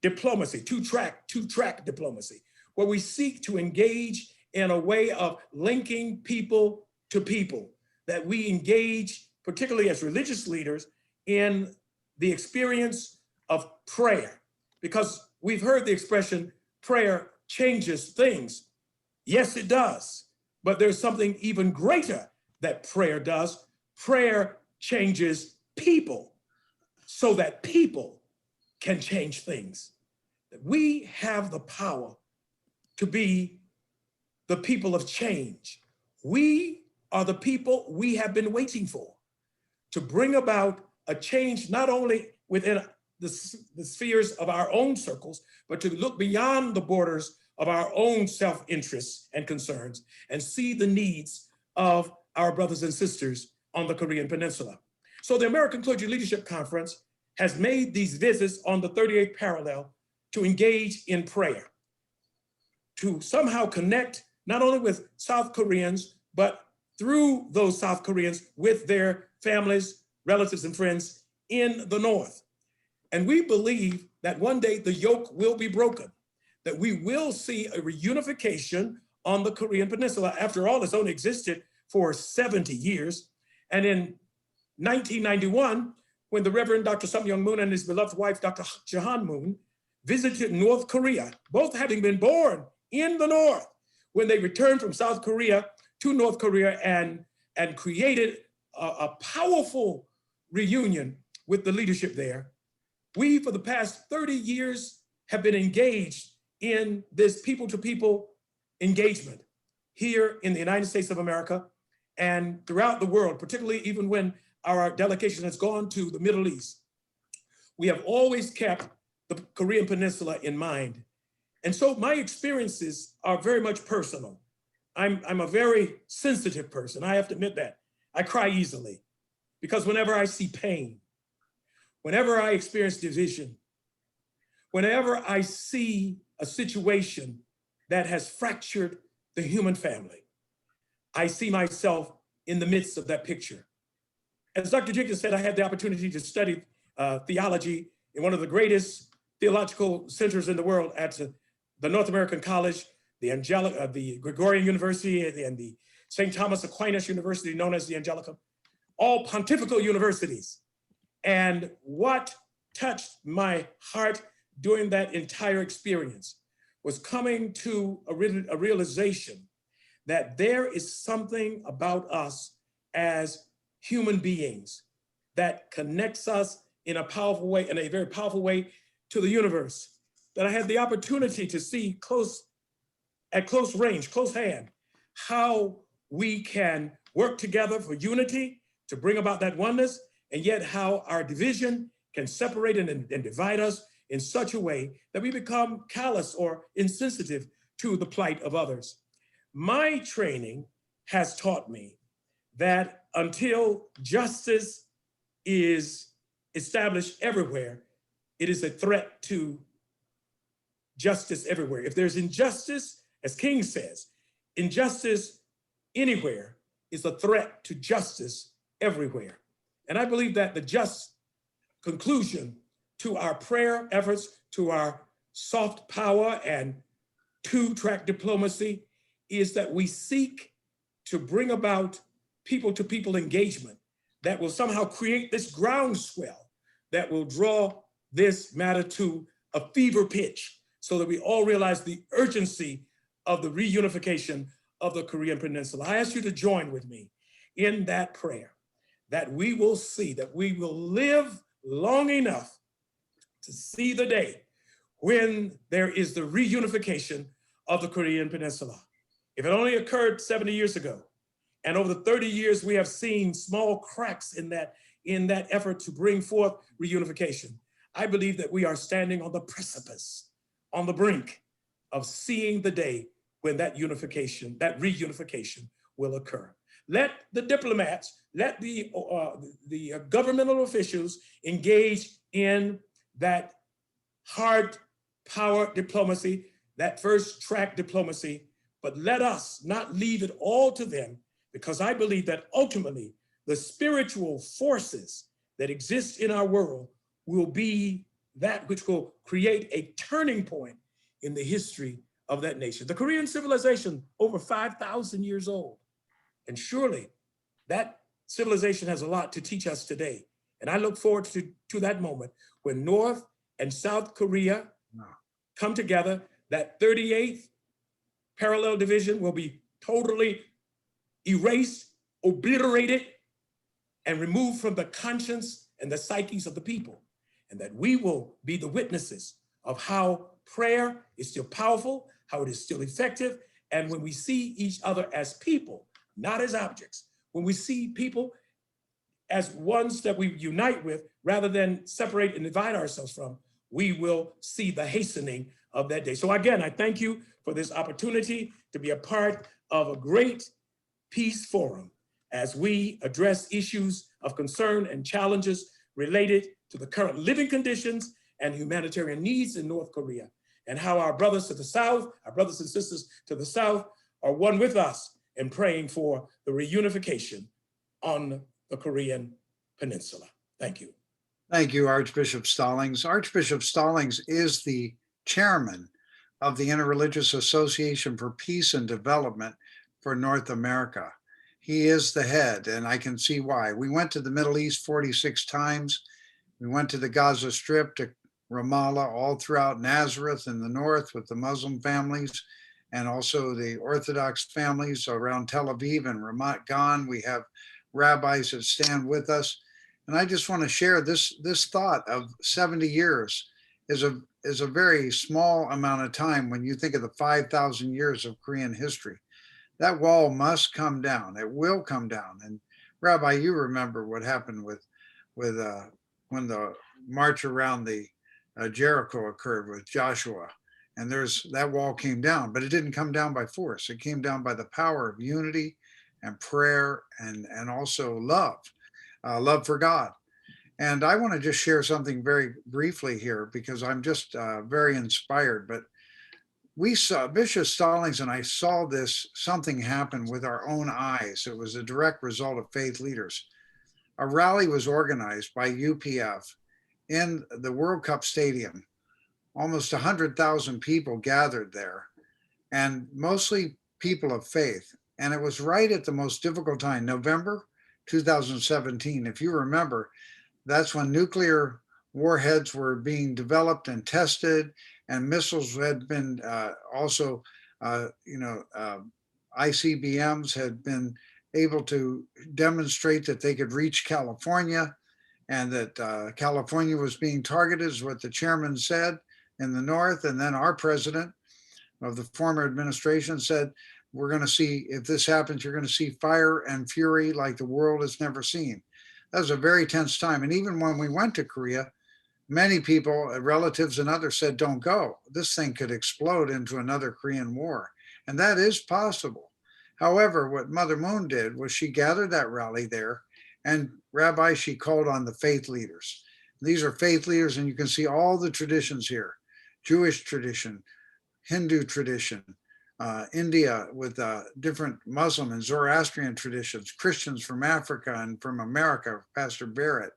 S5: diplomacy, two-track diplomacy, where we seek to engage in a way of linking people to people, that we engage, particularly as religious leaders, in the experience of prayer. Because we've heard the expression, prayer changes things. Yes, it does. But there's something even greater that prayer does. Prayer changes people so that people can change things. We have the power to be the people of change. We are the people we have been waiting for to bring about a change, not only within the spheres of our own circles, but to look beyond the borders of our own self-interests and concerns and see the needs of our brothers and sisters on the Korean Peninsula. So the American Clergy Leadership Conference has made these visits on the 38th parallel to engage in prayer, to somehow connect not only with South Koreans, but through those South Koreans with their families, relatives, and friends in the North. And we believe that one day the yoke will be broken, that we will see a reunification on the Korean Peninsula. After all, it's only existed for 70 years. And in 1991, when the Reverend Dr. Myung Moon and his beloved wife, Dr. Jahan Moon, visited North Korea, both having been born in the North, when they returned from South Korea to North Korea and created a powerful reunion with the leadership there. We, for the past 30 years, have been engaged in this people-to-people engagement here in the United States of America and throughout the world, particularly even when our delegation has gone to the Middle East. we have always kept the Korean Peninsula in mind. And so my experiences are very much personal. I'm a very sensitive person. I have to admit that. I cry easily because whenever I see pain, whenever I experience division, whenever I see a situation that has fractured the human family, I see myself in the midst of that picture. As Dr. Jenkins said, I had the opportunity to study theology in one of the greatest theological centers in the world at the North American College, the Gregorian University, and the St. Thomas Aquinas University, known as the Angelicum, all pontifical universities. And what touched my heart during that entire experience was coming to a realization that there is something about us as human beings that connects us in a powerful way, in a very powerful way, to the universe, that I had the opportunity to see at close range, close hand, how we can work together for unity to bring about that oneness, and yet how our division can separate and divide us in such a way that we become callous or insensitive to the plight of others. My training has taught me that until justice is established everywhere, it is a threat to justice everywhere. If there's injustice, as King says, injustice anywhere is a threat to justice everywhere. And I believe that the just conclusion to our prayer efforts, to our soft power and two-track diplomacy, is that we seek to bring about people-to-people engagement that will somehow create this groundswell that will draw this matter to a fever pitch so that we all realize the urgency of the reunification of the Korean Peninsula. I ask you to join with me in that prayer, that we will see, that we will live long enough to see the day when there is the reunification of the Korean Peninsula. If it only occurred 70 years ago, and over the 30 years, we have seen small cracks in that effort to bring forth reunification, I believe that we are standing on the precipice, on the brink of seeing the day when that unification, that reunification will occur. Let the diplomats, let the governmental officials engage in that hard power diplomacy, that first track diplomacy, but let us not leave it all to them, because I believe that ultimately the spiritual forces that exist in our world will be that which will create a turning point in the history of that nation. The Korean civilization, over 5,000 years old. And surely that civilization has a lot to teach us today. And I look forward to that moment when North and South Korea come together. That 38th parallel division will be totally erased, obliterated, and removed from the conscience and the psyches of the people. And that we will be the witnesses of how prayer is still powerful, how it is still effective. And when we see each other as people, not as objects, when we see people as ones that we unite with rather than separate and divide ourselves from, we will see the hastening of that day. So again, I thank you for this opportunity to be a part of a great peace forum as we address issues of concern and challenges related to the current living conditions and humanitarian needs in North Korea, and how our brothers to the south, our brothers and sisters to the south are one with us in praying for the reunification on the Korean Peninsula. Thank you.
S1: Thank you, Archbishop Stallings. Archbishop Stallings is the chairman of the Interreligious Association for Peace and Development for North America. He is the head, and I can see why. We went to the Middle East 46 times. We went to the Gaza Strip, to Ramallah, all throughout Nazareth in the north with the Muslim families, and also the Orthodox families around Tel Aviv and Ramat Gan. We have rabbis that stand with us. And I just want to share this thought of 70 years is a very small amount of time when you think of the 5,000 years of Korean history. That wall must come down. It will come down. And Rabbi, you remember what happened with when the march around the Jericho occurred with Joshua. And that wall came down, but it didn't come down by force. It came down by the power of unity and prayer and also love for God. And I want to just share something very briefly here because I'm just very inspired. But we saw, Bishop Stallings and I saw something happen with our own eyes. It was a direct result of faith leaders. A rally was organized by UPF in the World Cup Stadium. Almost 100,000 people gathered there, and mostly people of faith. And it was right at the most difficult time, November 2017. If you remember, that's when nuclear warheads were being developed and tested, and missiles had been ICBMs had been able to demonstrate that they could reach California, and that California was being targeted, is what the chairman said in the north. And then our president of the former administration said, we're going to see, if this happens, you're going to see fire and fury like the world has never seen. That was a very tense time. And even when we went to Korea, many people, relatives and others, said, don't go. This thing could explode into another Korean war. And that is possible. However, what Mother Moon did was she gathered that rally there, and Rabbi, she called on the faith leaders. These are faith leaders, and you can see all the traditions here: Jewish tradition, Hindu tradition, India with different Muslim and Zoroastrian traditions, Christians from Africa and from America, Pastor Barrett.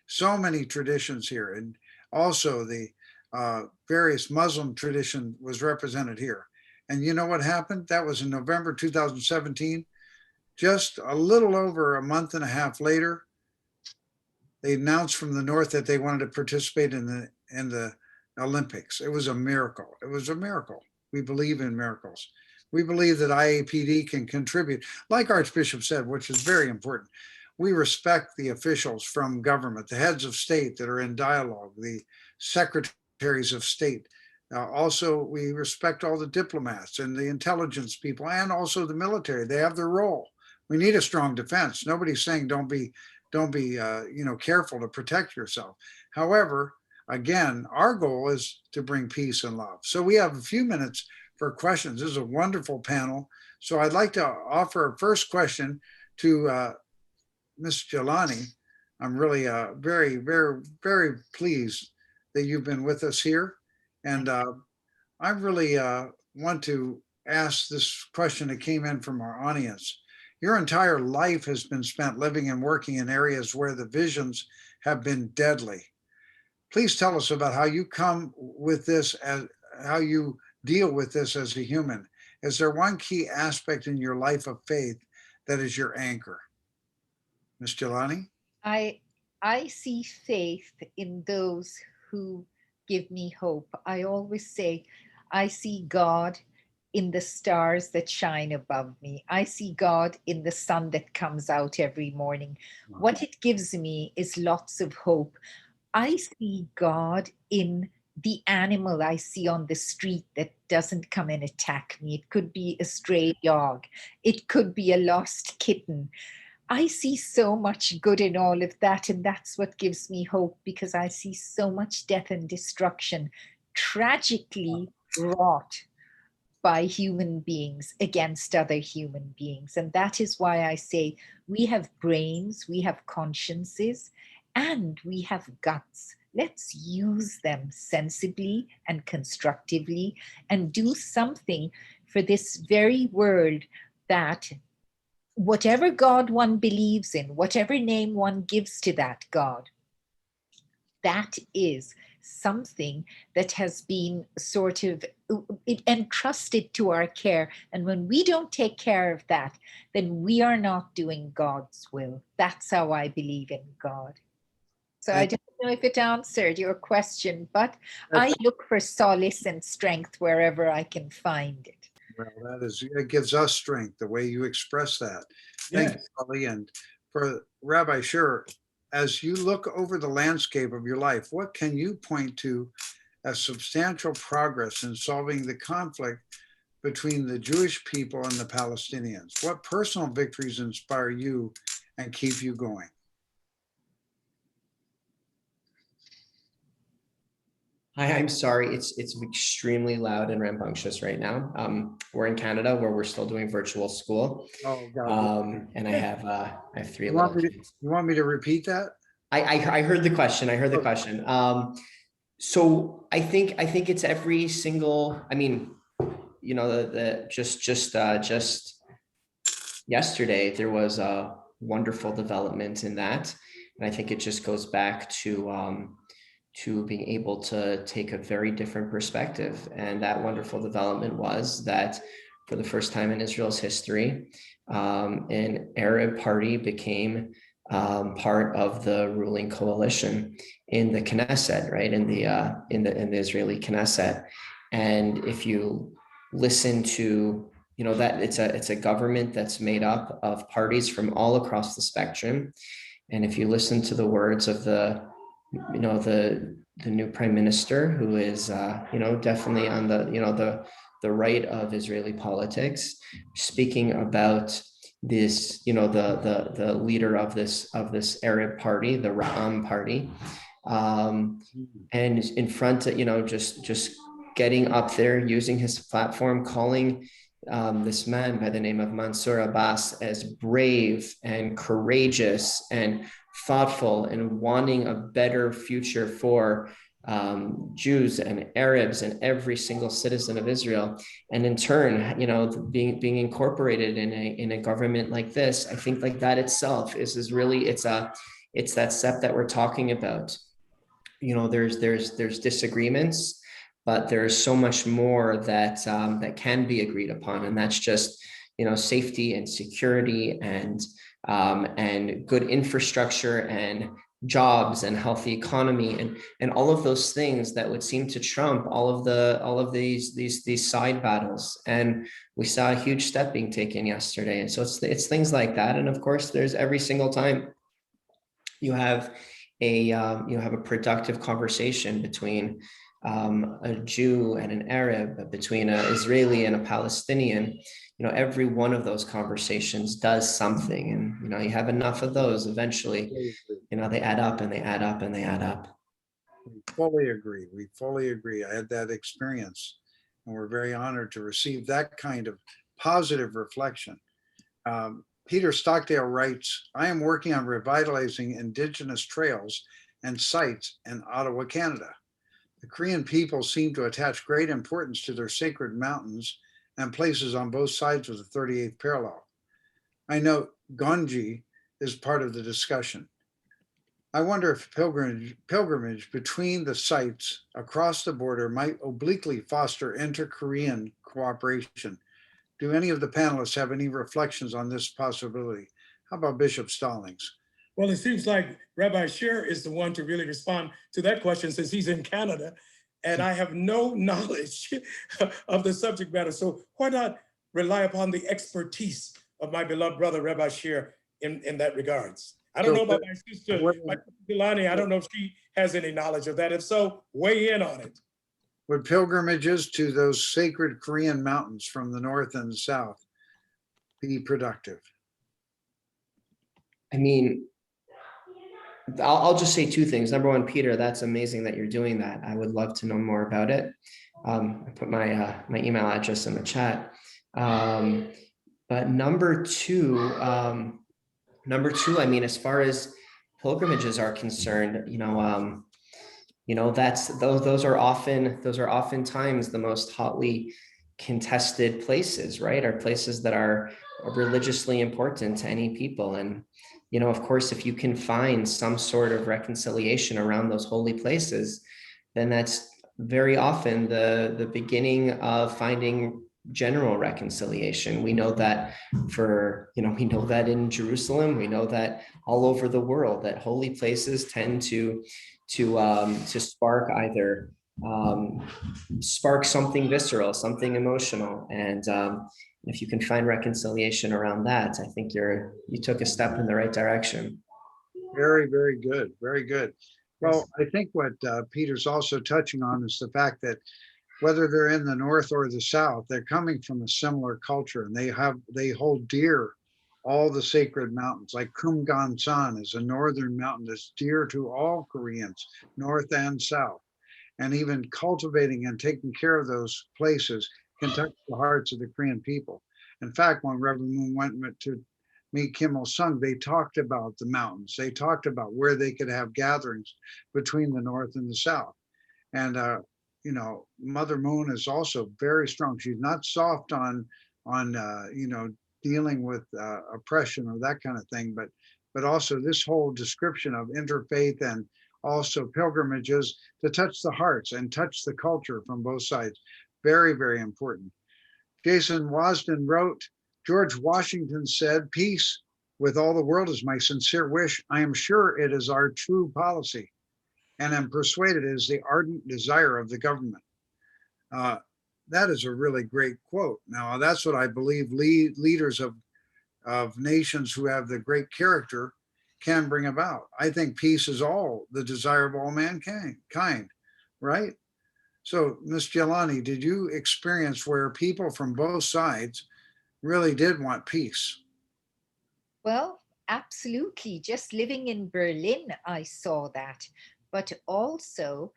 S1: So many traditions here. And also the various Muslim tradition was represented here. And you know what happened? That was in November 2017. Just a little over a month and a half later, they announced from the north that they wanted to participate in the Olympics. It was a miracle. It was a miracle. We believe in miracles. We believe that Iapd can contribute, like Archbishop said, which is very important. We respect the officials from government, the heads of state that are in dialogue, the secretaries of state. Also, we respect all the diplomats and the intelligence people, and also the military. They have their role. We need a strong defense. Nobody's saying don't be careful to protect yourself. However, again, our goal is to bring peace and love. So we have a few minutes for questions. This is a wonderful panel. So I'd like to offer a first question to Ms. Jelani. I'm really very, very, very pleased that you've been with us here. And I really want to ask this question that came in from our audience. Your entire life has been spent living and working in areas where the visions have been deadly. Please tell us about how you come with this, as how you deal with this as a human. Is there one key aspect in your life of faith that is your anchor? Ms. Jelani?
S3: I see faith in those who give me hope. I always say, I see God in the stars that shine above me. I see God in the sun that comes out every morning. Wow. What it gives me is lots of hope. I see God in the animal I see on the street that doesn't come and attack me. It could be a stray dog. It could be a lost kitten. I see so much good in all of that, and that's what gives me hope, because I see so much death and destruction tragically wrought by human beings against other human beings. And that is why I say we have brains, we have consciences, and we have guts. Let's use them sensibly and constructively and do something for this very world, that whatever God one believes in, whatever name one gives to that God, that is something that has been sort of entrusted to our care. And when we don't take care of that, then we are not doing God's will. That's how I believe in God. So I don't know if it answered your question, but I look for solace and strength wherever I can find it.
S1: Well, it gives us strength, the way you express that. Thank you, Holly. And for Rabbi Scher, as you look over the landscape of your life, what can you point to as substantial progress in solving the conflict between the Jewish people and the Palestinians? What personal victories inspire you and keep you going?
S2: I'm sorry. It's extremely loud and rambunctious right now. We're in Canada where we're still doing virtual school.
S1: Oh, God.
S2: And I have three
S1: You
S2: little
S1: want me to,
S2: kids.
S1: you want me to repeat that?
S2: I heard the question. I heard the
S1: Okay.
S2: question. So I think it's every single, I mean, you know, just yesterday, there was a wonderful development in that. And I think it just goes back to being able to take a very different perspective. And that wonderful development was that for the first time in Israel's history, an Arab party became part of the ruling coalition in the Knesset, right? In the Israeli Knesset. And if you listen to, you know, that it's a government that's made up of parties from all across the spectrum. And if you listen to the words of the new prime minister, who is definitely on the right of Israeli politics, speaking about this, the leader of this Arab party, the Ra'am party, and in front of, just getting up there, using his platform, calling this man by the name of Mansour Abbas as brave and courageous and thoughtful and wanting a better future for Jews and Arabs and every single citizen of Israel. And in turn, being incorporated in a government like this, I think like that itself is really, it's that step that we're talking about. There's disagreements, but there's so much more that that can be agreed upon, and that's just safety and security and good infrastructure and jobs and healthy economy and all of those things that would seem to trump all of these side battles. And we saw a huge step being taken yesterday, and so it's things like that. And of course, there's every single time you have a productive conversation between a Jew and an Arab, between an Israeli and a Palestinian, every one of those conversations does something. And, you have enough of those, eventually, they add up and they add up and they add up.
S1: We fully agree. We fully agree. I had that experience, and we're very honored to receive that kind of positive reflection. Peter Stockdale writes, I am working on revitalizing Indigenous trails and sites in Ottawa, Canada. The Korean people seem to attach great importance to their sacred mountains and places on both sides of the 38th parallel. I note Gonji is part of the discussion. I wonder if pilgrimage between the sites across the border might obliquely foster inter-Korean cooperation. Do any of the panelists have any reflections on this possibility? How about Bishop Stallings?
S5: Well, it seems like Rabbi Scher is the one to really respond to that question, since he's in Canada and I have no knowledge of the subject matter. So why not rely upon the expertise of my beloved brother, Rabbi Scher, in that regards? I don't know about my sister, Imani. I don't know if she has any knowledge of that. If so, weigh in on it.
S1: Would pilgrimages to those sacred Korean mountains from the north and the south be productive?
S2: I mean, I'll just say two things. Number one, Peter, that's amazing that you're doing that. I would love to know more about it. I put my email address in the chat. But number two, I mean, as far as pilgrimages are concerned, those are oftentimes the most hotly contested places, right? Are places that are religiously important to any people. And of course, if you can find some sort of reconciliation around those holy places, then that's very often the beginning of finding general reconciliation. We know that we know that in Jerusalem, we know that all over the world, that holy places tend to spark either spark something visceral, something emotional. And if you can find reconciliation around that, I think you took a step in the right direction.
S1: Very, very good. Very good. Well, I think what Peter's also touching on is the fact that whether they're in the north or the south, they're coming from a similar culture, and they hold dear all the sacred mountains. Like Kumgansan is a northern mountain that's dear to all Koreans, north and south. and even cultivating and taking care of those places can touch the hearts of the Korean people. In fact, when Reverend Moon went to meet Kim Il-sung, they talked about the mountains. They talked about where they could have gatherings between the North and the South. And you know, Mother Moon is also very strong. She's not soft on you know, dealing with oppression or that kind of thing, but also this whole description of interfaith and also pilgrimages to touch the hearts and touch the culture from both sides. Very, very important. Jason Wasden wrote, George Washington said, peace with all the world is my sincere wish. I am sure it is our true policy, and am persuaded it is the ardent desire of the government. That is a really great quote. Now, that's what I believe leaders of nations who have the great character can bring about. I think peace is all the desire of all mankind, right? So, Ms. Jelani, did you experience where people from both sides really did want peace?
S3: Well, absolutely. Just living in Berlin, I saw that. But also,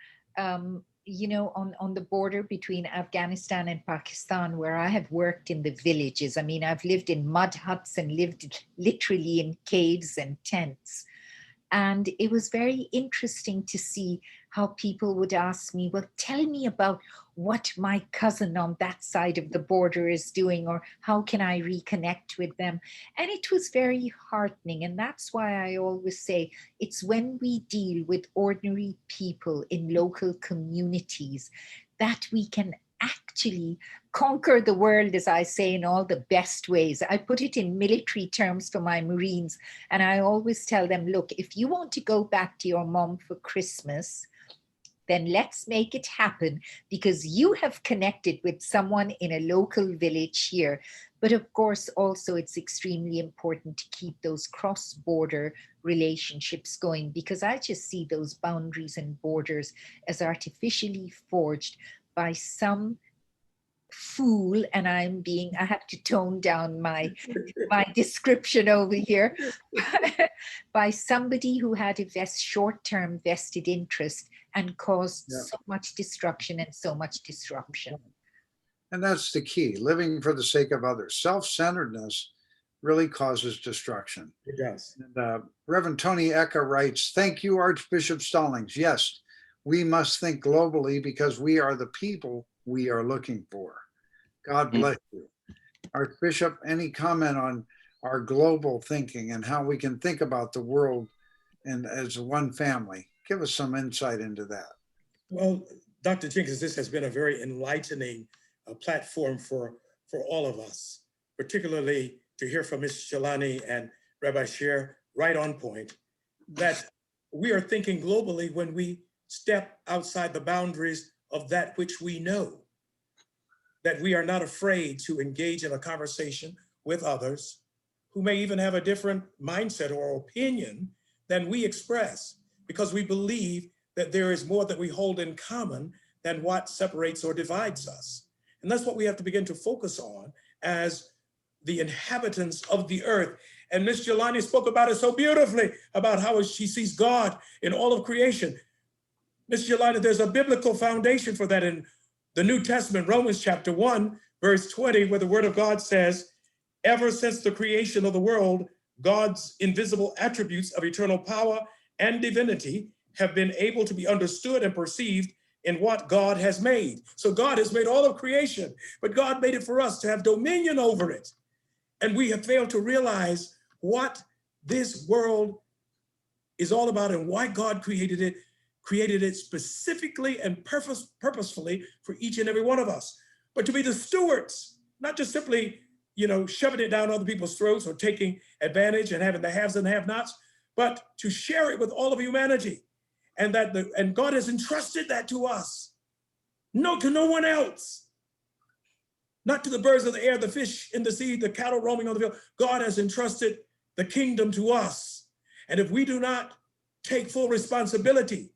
S3: you know, on the border between Afghanistan and Pakistan, where I have worked in the villages. I mean, I've lived in mud huts and lived literally in caves and tents. And it was very interesting to see how people would ask me, well, tell me about what my cousin on that side of the border is doing, or how can I reconnect with them? And it was very heartening. And that's why I always say it's when we deal with ordinary people in local communities that we can actually conquer the world, as I say, in all the best ways. I put it in military terms for my Marines. And I always tell them, look, if you want to go back to your mom for Christmas, then let's make it happen, because you have connected with someone in a local village here. But of course, also it's extremely important to keep those cross-border relationships going, because I just see those boundaries and borders as artificially forged by some fool, and I have to tone down my description over here, by somebody who had a short-term vested interest and caused so much destruction and so much disruption.
S1: And that's the key, living for the sake of others. Self-centeredness really causes destruction.
S5: It does.
S1: And, Reverend Tony Eka writes, thank you, Archbishop Stallings. Yes, we must think globally because we are the people we are looking for. God bless you. Archbishop, any comment on our global thinking and how we can think about the world and as one family? Give us some insight into that.
S5: Well, Dr. Jenkins, this has been a very enlightening platform for all of us, particularly to hear from Ms. Jelani and Rabbi Scher, right on point, that we are thinking globally when we step outside the boundaries of that which we know, that we are not afraid to engage in a conversation with others who may even have a different mindset or opinion than we express, because we believe that there is more that we hold in common than what separates or divides us. And that's what we have to begin to focus on as the inhabitants of the earth. And Ms. Jelani spoke about it so beautifully, about how she sees God in all of creation. Ms. Jelani, there's a biblical foundation for that in the New Testament, Romans chapter 1, verse 20, where the word of God says, ever since the creation of the world, God's invisible attributes of eternal power and divinity have been able to be understood and perceived in what God has made. So God has made all of creation, but God made it for us to have dominion over it. And we have failed to realize what this world is all about and why God created it specifically and purposefully for each and every one of us. But to be the stewards, not just simply, shoving it down other people's throats or taking advantage and having the haves and have-nots, but to share it with all of humanity. And God has entrusted that to us, to no one else, not to the birds of the air, the fish in the sea, the cattle roaming on the field. God has entrusted the kingdom to us. And if we do not take full responsibility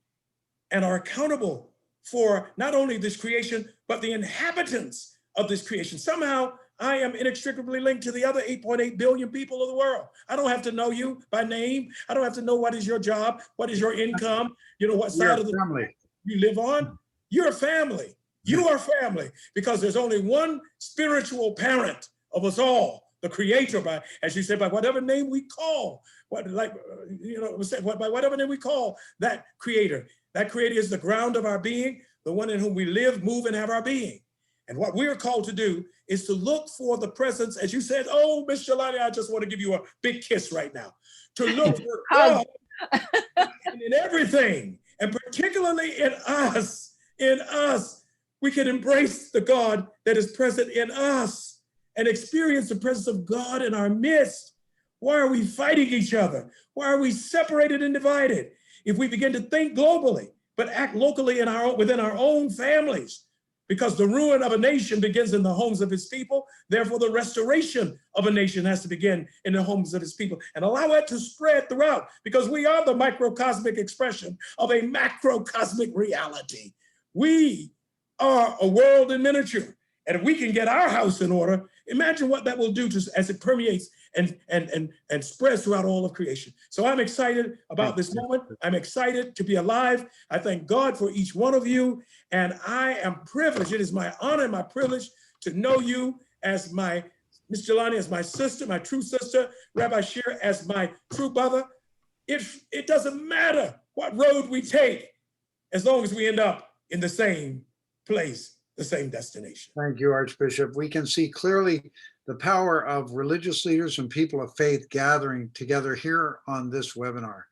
S5: and are accountable for not only this creation, but the inhabitants of this creation, somehow I am inextricably linked to the other 8.8 billion people of the world. I don't have to know you by name. I don't have to know what is your job, what is your income, what side of the family you live on. You're family. You are family because there's only one spiritual parent of us all, the Creator, by, as you said, by whatever name we call, by whatever name we call that Creator. That Creator is the ground of our being, the one in whom we live, move, and have our being. And what we're called to do is to look for the presence, as you said, oh, Miss Jelani, I just want to give you a big kiss right now. To look for God in everything, and particularly in us, we can embrace the God that is present in us and experience the presence of God in our midst. Why are we fighting each other? Why are we separated and divided? If we begin to think globally, but act locally within our own families, because the ruin of a nation begins in the homes of its people. Therefore, the restoration of a nation has to begin in the homes of its people, and allow it to spread throughout, because we are the microcosmic expression of a macrocosmic reality. We are a world in miniature. And if we can get our house in order, imagine what that will do as it permeates and spreads throughout all of creation. So I'm excited about this moment. I'm excited to be alive. I thank God for each one of you. And I am privileged. It is my honor and my privilege to know you as my, Miss Jelani as my sister, my true sister, Rabbi Scher as my true brother. It doesn't matter what road we take, as long as we end up in the same place, the same destination.
S1: Thank you, Archbishop. We can see clearly the power of religious leaders and people of faith gathering together here on this webinar.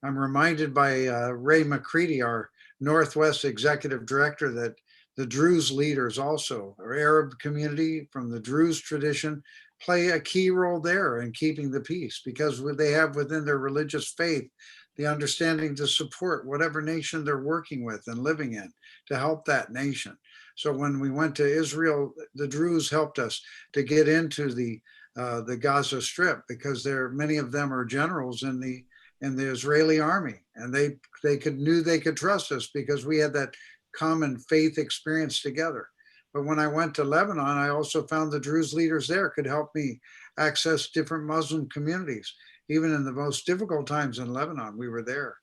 S1: I'm reminded by Ray McCready, our Northwest Executive Director, that the Druze leaders also, our Arab community from the Druze tradition, play a key role there in keeping the peace, because they have within their religious faith the understanding to support whatever nation they're working with and living in, to help that nation. So when we went to Israel, the Druze helped us to get into the Gaza Strip, because many of them are generals in the Israeli army, and they knew they could trust us because we had that common faith experience together. But when I went to Lebanon, I also found the Druze leaders there could help me access different Muslim communities. Even in the most difficult times in Lebanon, we were there.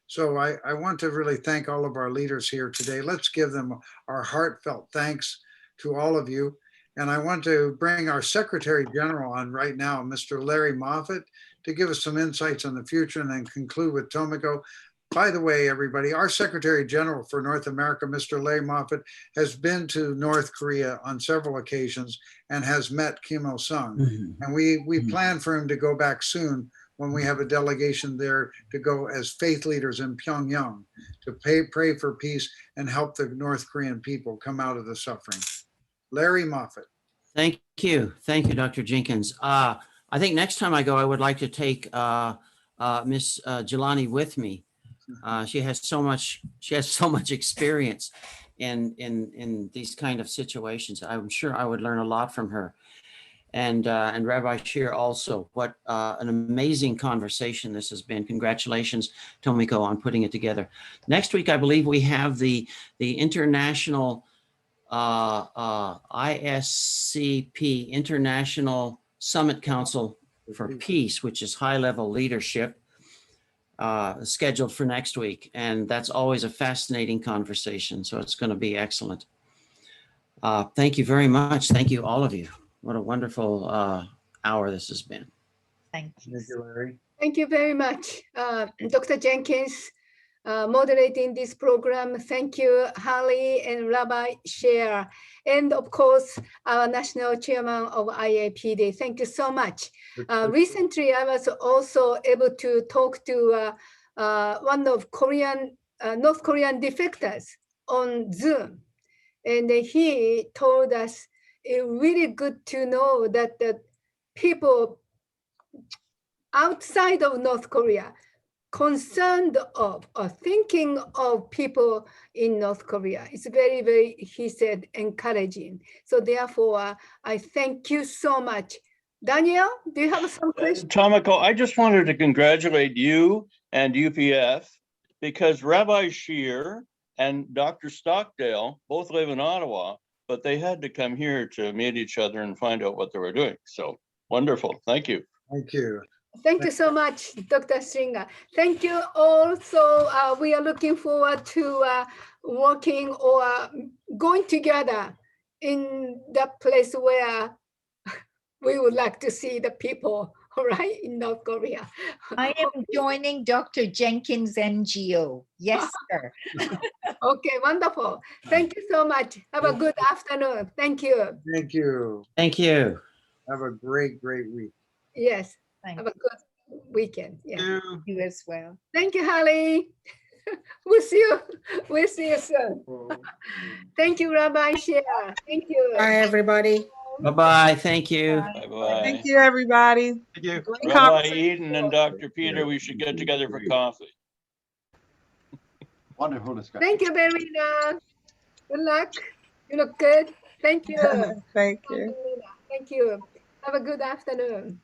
S1: So I want to really thank all of our leaders here today. Let's give them our heartfelt thanks to all of you. And I want to bring our Secretary General on right now, Mr. Larry Moffatt, to give us some insights on the future, and then conclude with Tomiko. By the way, everybody, our Secretary General for North America, Mr. Larry Moffatt, has been to North Korea on several occasions and has met Kim Il-sung. And we plan for him to go back soon, when we have a delegation there to go as faith leaders in Pyongyang to pray for peace and help the North Korean people come out of the suffering. Larry Moffatt.
S6: Thank you, Dr. Jenkins. I think next time I go, I would like to take Miss Jelani with me. She has so much experience in these kind of situations. I'm sure I would learn a lot from her. And Rabbi Scher also. What an amazing conversation this has been. Congratulations, Tomiko, on putting it together. Next week, I believe we have the International ISCP, International Summit Council for Peace, which is high-level leadership, scheduled for next week. And that's always a fascinating conversation. So it's going to be excellent. Thank you very much. Thank you, all of you. What a wonderful hour this has been.
S3: Thank you.
S1: Thank you, Larry.
S4: Thank you very much, Dr. Jenkins, moderating this program. Thank you, Holly and Rabbi Scher, and of course, our National Chairman of Iapd. Thank you so much. Recently, I was also able to talk to one of North Korean defectors on Zoom, and he told us it's really good to know that the people outside of North Korea concerned of or thinking of people in North Korea. It's very, very, he said, encouraging. So therefore, I thank you so much. Daniel, do you have some questions?
S7: Tomiko, I just wanted to congratulate you and UPF, because Rabbi Scher and Dr. Stockdale both live in Ottawa, but they had to come here to meet each other and find out what they were doing. So wonderful. Thank you.
S1: Thank you.
S4: Thank you so much, Dr. Stringer. Thank you all. So we are looking forward to working or going together in that place where we would like to see the people, right, in North Korea.
S3: I am joining Dr. Jenkins' NGO. Yes, sir.
S4: Okay, wonderful. Thank you so much. Have a good afternoon. Thank you.
S1: Thank you.
S6: Thank you.
S1: Have a great week.
S4: Yes,
S3: Thank
S4: have a good weekend. Yeah.
S3: you as well.
S4: Thank you, Holly. We'll see you soon. Thank you, Rabbi Scher. Thank you.
S8: Bye, everybody.
S6: Bye-bye. Thank you.
S7: Bye-bye.
S9: Thank you, everybody.
S10: Thank you.
S9: Great
S7: Rabbi
S9: conversation.
S7: Eden and Dr. Peter, we should get together for coffee.
S10: Wonderful discussion.
S4: Thank you, Verena. Good luck. You look good. Thank you.
S9: Thank you.
S4: Thank you. Have a good afternoon.